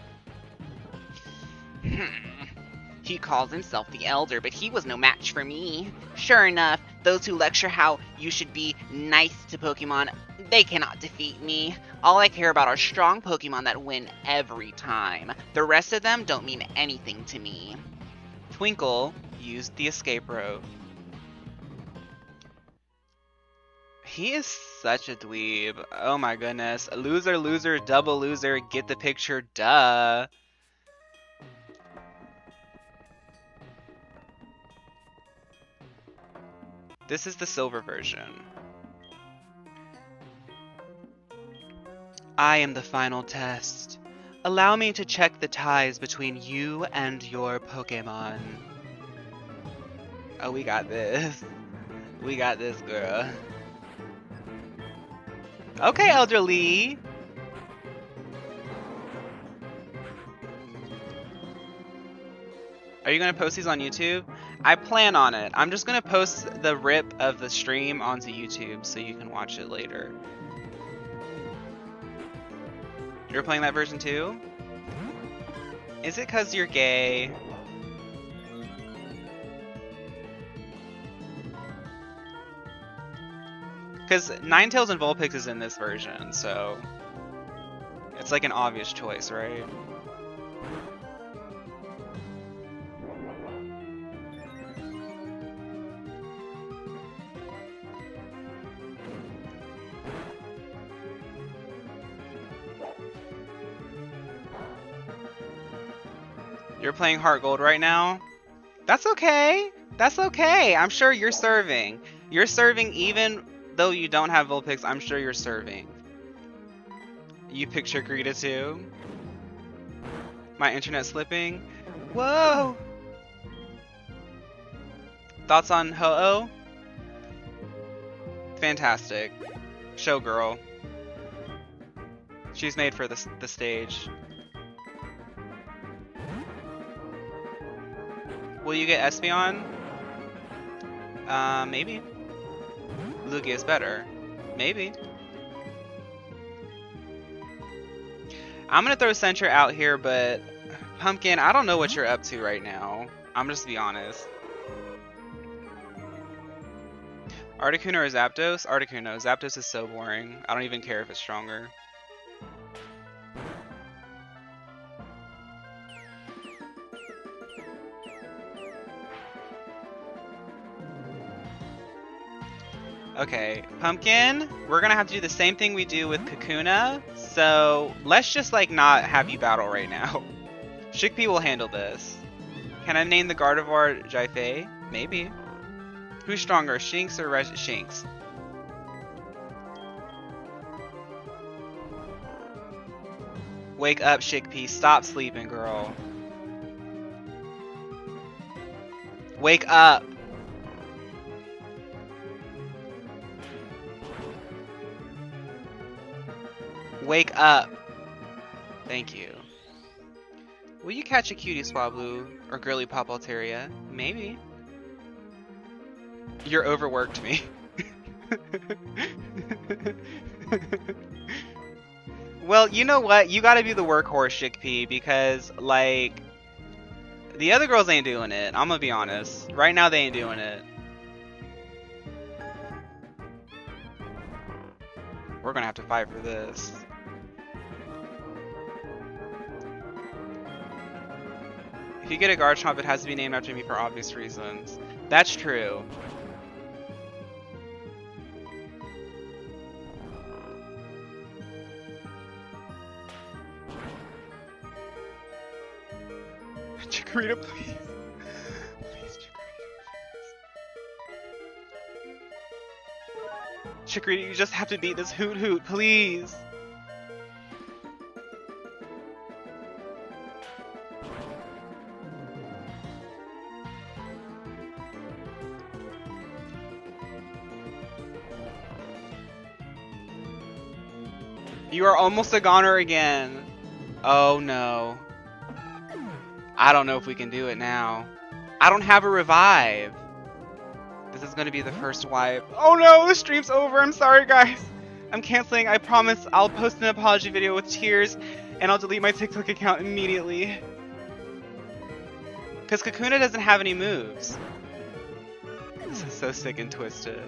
He calls himself the Elder, but he was no match for me. Sure enough, those who lecture how you should be nice to Pokemon, they cannot defeat me. All I care about are strong Pokemon that win every time. The rest of them don't mean anything to me. Twinkle used the escape rope. He is such a dweeb. Oh my goodness. Loser, loser, double loser, get the picture, duh. This is the silver version. I am the final test. Allow me to check the ties between you and your Pokemon. Oh, we got this. We got this, girl. Okay, Elderly. Are you gonna post these on YouTube? I plan on it. I'm just gonna post the rip of the stream onto YouTube so you can watch it later. You're playing that version too? Is it 'cause you're gay? Because Ninetales and Vulpix is in this version, so it's like an obvious choice, right? You're playing Heart Gold right now? That's okay. That's okay. I'm sure you're serving. You're serving even though you don't have Vulpix. I'm sure you're serving. You pick Chikorita too? My internet slipping? Whoa! Thoughts on Ho-Oh? Fantastic. Showgirl. She's made for the stage. Will you get Espeon? Maybe. Lugia is better. Maybe. I'm gonna throw Center out here, but Pumpkin, I don't know what you're up to right now. I'm just be honest. Articuno or Zapdos? Articuno. Zapdos is so boring. I don't even care if it's stronger. Okay, Pumpkin, we're gonna have to do the same thing we do with Kakuna, so let's just like not have you battle right now. Chickpea will handle this. Can I name the Gardevoir Jifei? Maybe. Who's stronger, Shinx or Shinx? Wake up, Chickpea. Stop sleeping, girl. Wake up. Wake up. Thank you. Will you catch a cutie Swablu or GIRLYPOP-locke? Maybe. You're overworked me. Well, you know what? You gotta be the workhorse, Chickpea, because, like, the other girls ain't doing it. I'm gonna be honest. Right now, they ain't doing it. We're gonna have to fight for this. If you get a Garchomp, it has to be named after me for obvious reasons. That's true. Chikorita, please. Please, Chikorita. Chikorita, you just have to beat this Hoot, please. You are almost a goner again. Oh no. I don't know if we can do it now. I don't have a revive. This is gonna be the first wipe. Oh no, the stream's over. I'm sorry, guys. I'm canceling. I promise I'll post an apology video with tears and I'll delete my TikTok account immediately. Because Kakuna doesn't have any moves. This is so sick and twisted.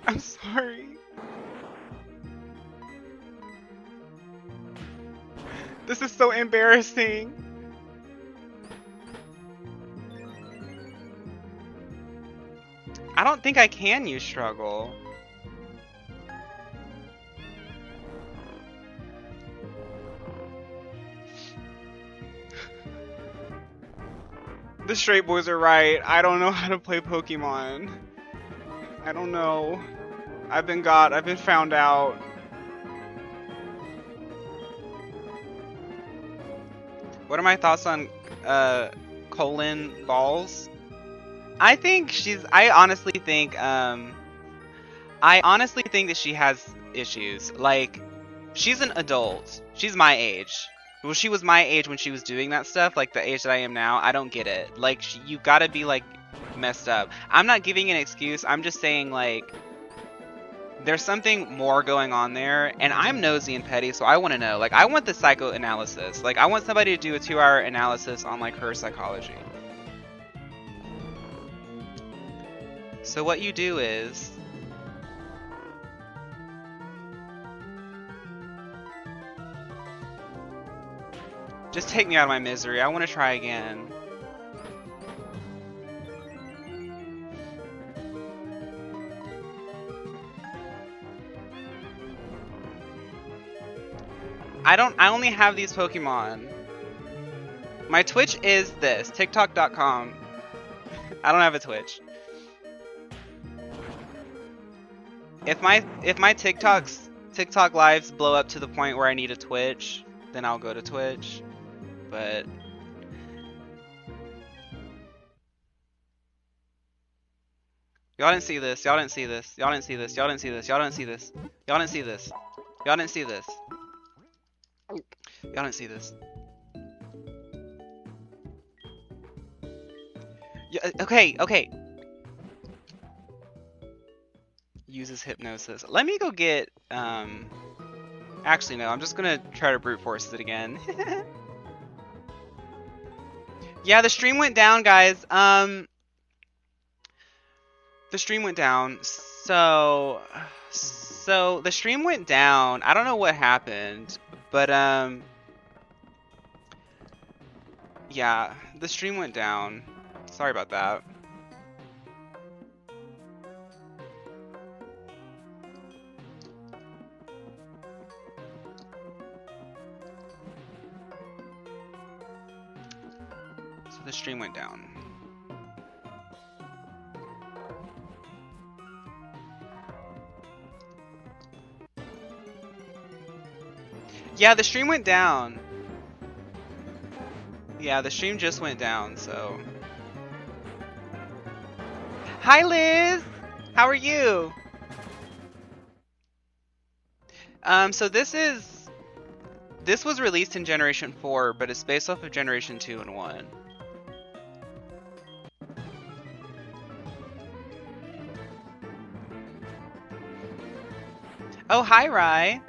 I'm sorry. This is so embarrassing. I don't think I can use struggle. The straight boys are right. I don't know how to play Pokemon. I don't know. I've been found out. What are my thoughts on Colin Balls? I honestly think that she has issues. Like, she's an adult. She's my age. Well, she was my age when she was doing that stuff, like the age that I am now. I don't get it. Like, you gotta be, like, messed up. I'm not giving an excuse. I'm just saying, like, there's something more going on there, and I'm nosy and petty, so I want to know. Like, I want the psychoanalysis. Like, I want somebody to do a 2-hour analysis on, like, her psychology. So what you do is... just take me out of my misery. I want to try again. I only have these Pokemon. My Twitch is this, TikTok.com. I don't have a Twitch. If my TikTok lives blow up to the point where I need a Twitch, then I'll go to Twitch. But y'all didn't see this. Y'all didn't see this. Y'all didn't see this. Y'all didn't see this. Y'all didn't see this. Y'all didn't see this. Y'all didn't see this. Y'all didn't see this. Yeah, okay. Uses hypnosis. Let me go get actually no, I'm just gonna try to brute force it again. Yeah, the stream went down, guys. The stream went down. So the stream went down. I don't know what happened, but yeah, the stream went down. Sorry about that. So the stream went down. Yeah, the stream went down. Yeah, the stream just went down, so. Hi, Liz! How are you? So this was released in Generation 4, but it's based off of Generation 2 and 1. Oh, hi, Rye.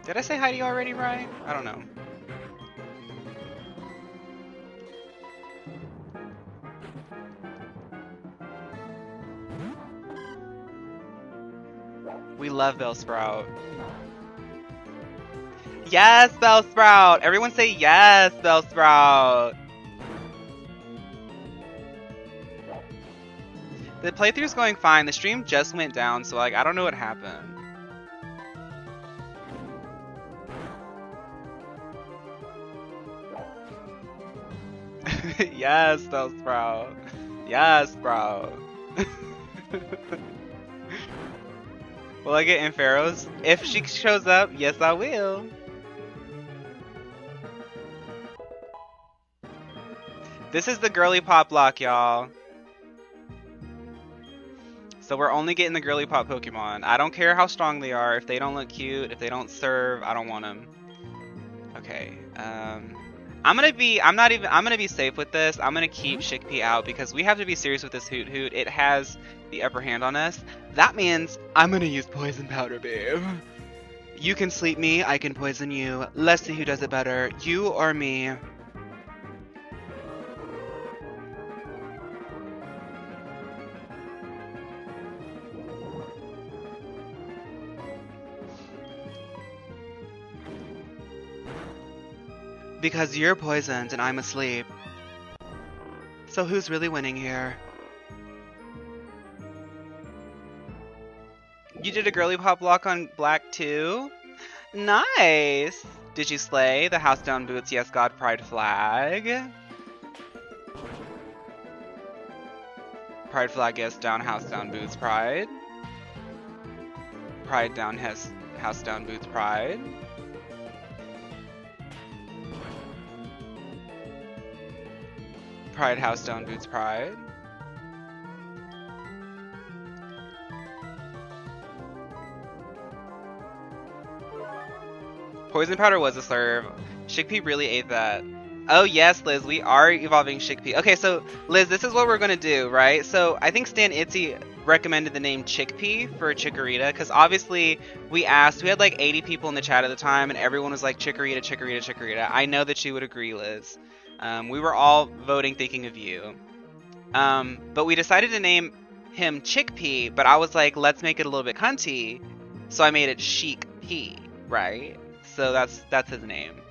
Did I say hi to you already, Rye? I don't know. We love Bellsprout. Yes, Bellsprout! Everyone say yes, Bellsprout! The playthrough's going fine. The stream just went down, so like I don't know what happened. Yes, Bellsprout. Yes, bro. Will I get Ampharos? If she shows up, yes I will. This is the GIRLYPOP-locke, y'all. So we're only getting the GIRLYPOP Pokemon. I don't care how strong they are. If they don't look cute, if they don't serve, I don't want them. Okay. I'm gonna be safe with this. I'm gonna keep Chickpea out because we have to be serious with this Hoot Hoot. It has the upper hand on us. That means I'm gonna use Poison Powder, babe. You can sleep me, I can poison you. Let's see who does it better, you or me. Because you're poisoned and I'm asleep. So who's really winning here? You did a GIRLYPOP-locke on Black too? Nice! Did you slay? The house down boots, yes god, pride flag. Pride flag, yes down, house down boots, pride. Pride down, house down boots, pride. Pride, house down boots, pride. Poison powder was a serve. Chickpea really ate that. Oh yes, Liz, we are evolving Chickpea. Okay, so Liz, this is what we're gonna do, right? So I think Stan Itzy recommended the name Chickpea for Chikorita because obviously we had like 80 people in the chat at the time and everyone was like Chikorita, Chikorita, Chikorita. I know that you would agree, Liz. We were all voting thinking of you. But we decided to name him Chickpea, but I was like, let's make it a little bit cunty. So I made it Chic P, right? So that's his name.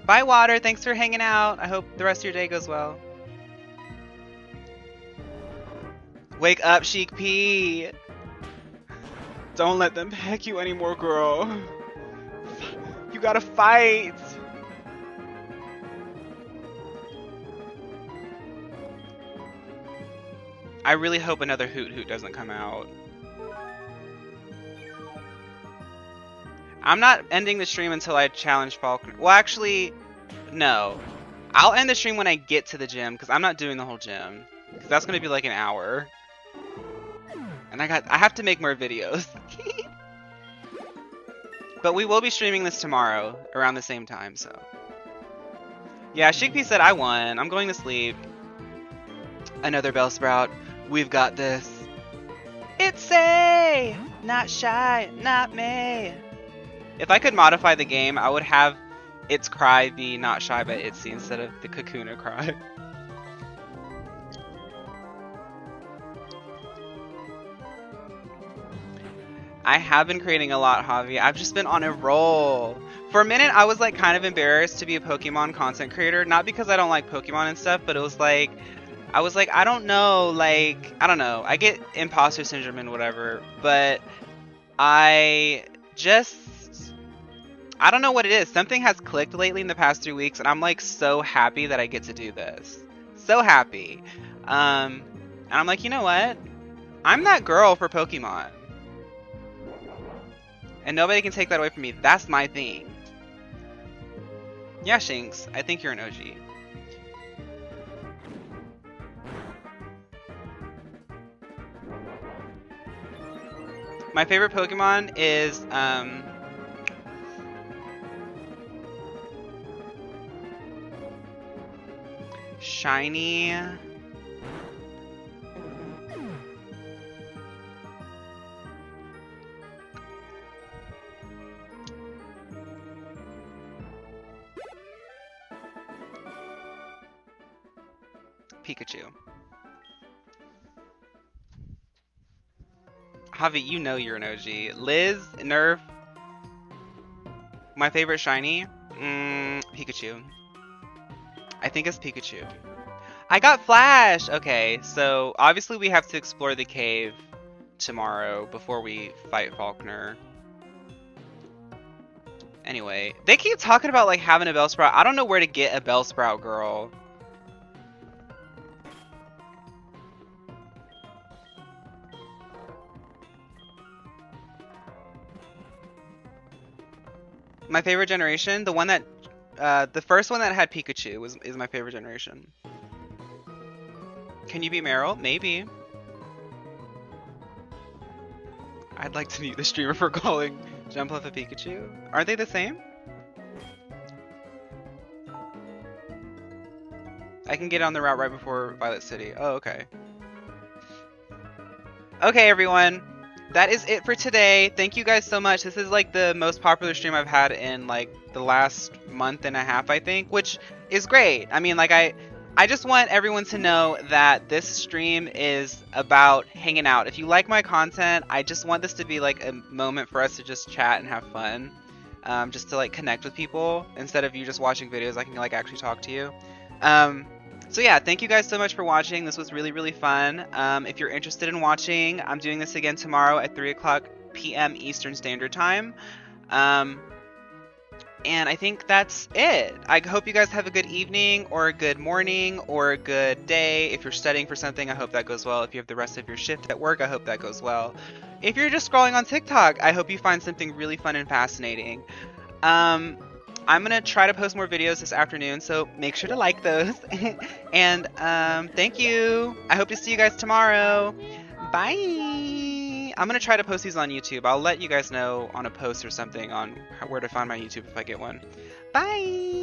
Bye, Water. Thanks for hanging out. I hope the rest of your day goes well. Wake up, Chic P. Don't let them peck you anymore, girl. You gotta fight. I really hope another Hoot Hoot doesn't come out. I'm not ending the stream until I challenge Falconer. Well, actually, no. I'll end the stream when I get to the gym, because I'm not doing the whole gym. Because that's going to be like an hour. And I have to make more videos. But we will be streaming this tomorrow, around the same time, so. Yeah, Shigby said I won. I'm going to sleep. Another Bellsprout. We've got this. It's a not shy, not me. If I could modify the game, I would have its cry be not shy but Itzy instead of the Kakuna cry. I have been creating a lot, Javi. I've just been on a roll. For a minute, I was like kind of embarrassed to be a Pokemon content creator. Not because I don't like Pokemon and stuff, but it was like, I was like, I don't know, like, I don't know. I get imposter syndrome and whatever, but I don't know what it is. Something has clicked lately in the past 3 weeks, and I'm like so happy that I get to do this. So happy. And I'm like, you know what? I'm that girl for Pokemon. And nobody can take that away from me. That's my thing. Yeah, Shinx, I think you're an OG. My favorite Pokemon is, Shiny. Pikachu. Javi, you know you're an OG. Liz, Nerf. My favorite shiny? Pikachu. I think it's Pikachu. I got Flash! Okay, so obviously we have to explore the cave tomorrow before we fight Falconer. Anyway, they keep talking about like having a Bellsprout. I don't know where to get a Bellsprout, girl. My favorite generation, the one that, the first one that had Pikachu is my favorite generation. Can you be Meryl? Maybe. I'd like to meet the streamer for calling Jumpluff a Pikachu. Aren't they the same? I can get on the route right before Violet City. Oh, okay. Okay, everyone. That is it for today. Thank you guys so much. This is like the most popular stream I've had in like the last month and a half, I think, which is great. I mean, like I just want everyone to know that this stream is about hanging out. If you like my content, I just want this to be like a moment for us to just chat and have fun. Just to like connect with people instead of you just watching videos. I can like actually talk to you. So yeah, thank you guys so much for watching. This was really, really fun. If you're interested in watching, I'm doing this again tomorrow at 3 o'clock p.m. Eastern Standard Time. And I think that's it. I hope you guys have a good evening or a good morning or a good day. If you're studying for something, I hope that goes well. If you have the rest of your shift at work, I hope that goes well. If you're just scrolling on TikTok, I hope you find something really fun and fascinating. I'm going to try to post more videos this afternoon, so make sure to like those. And thank you. I hope to see you guys tomorrow. Bye. I'm going to try to post these on YouTube. I'll let you guys know on a post or something on where to find my YouTube if I get one. Bye.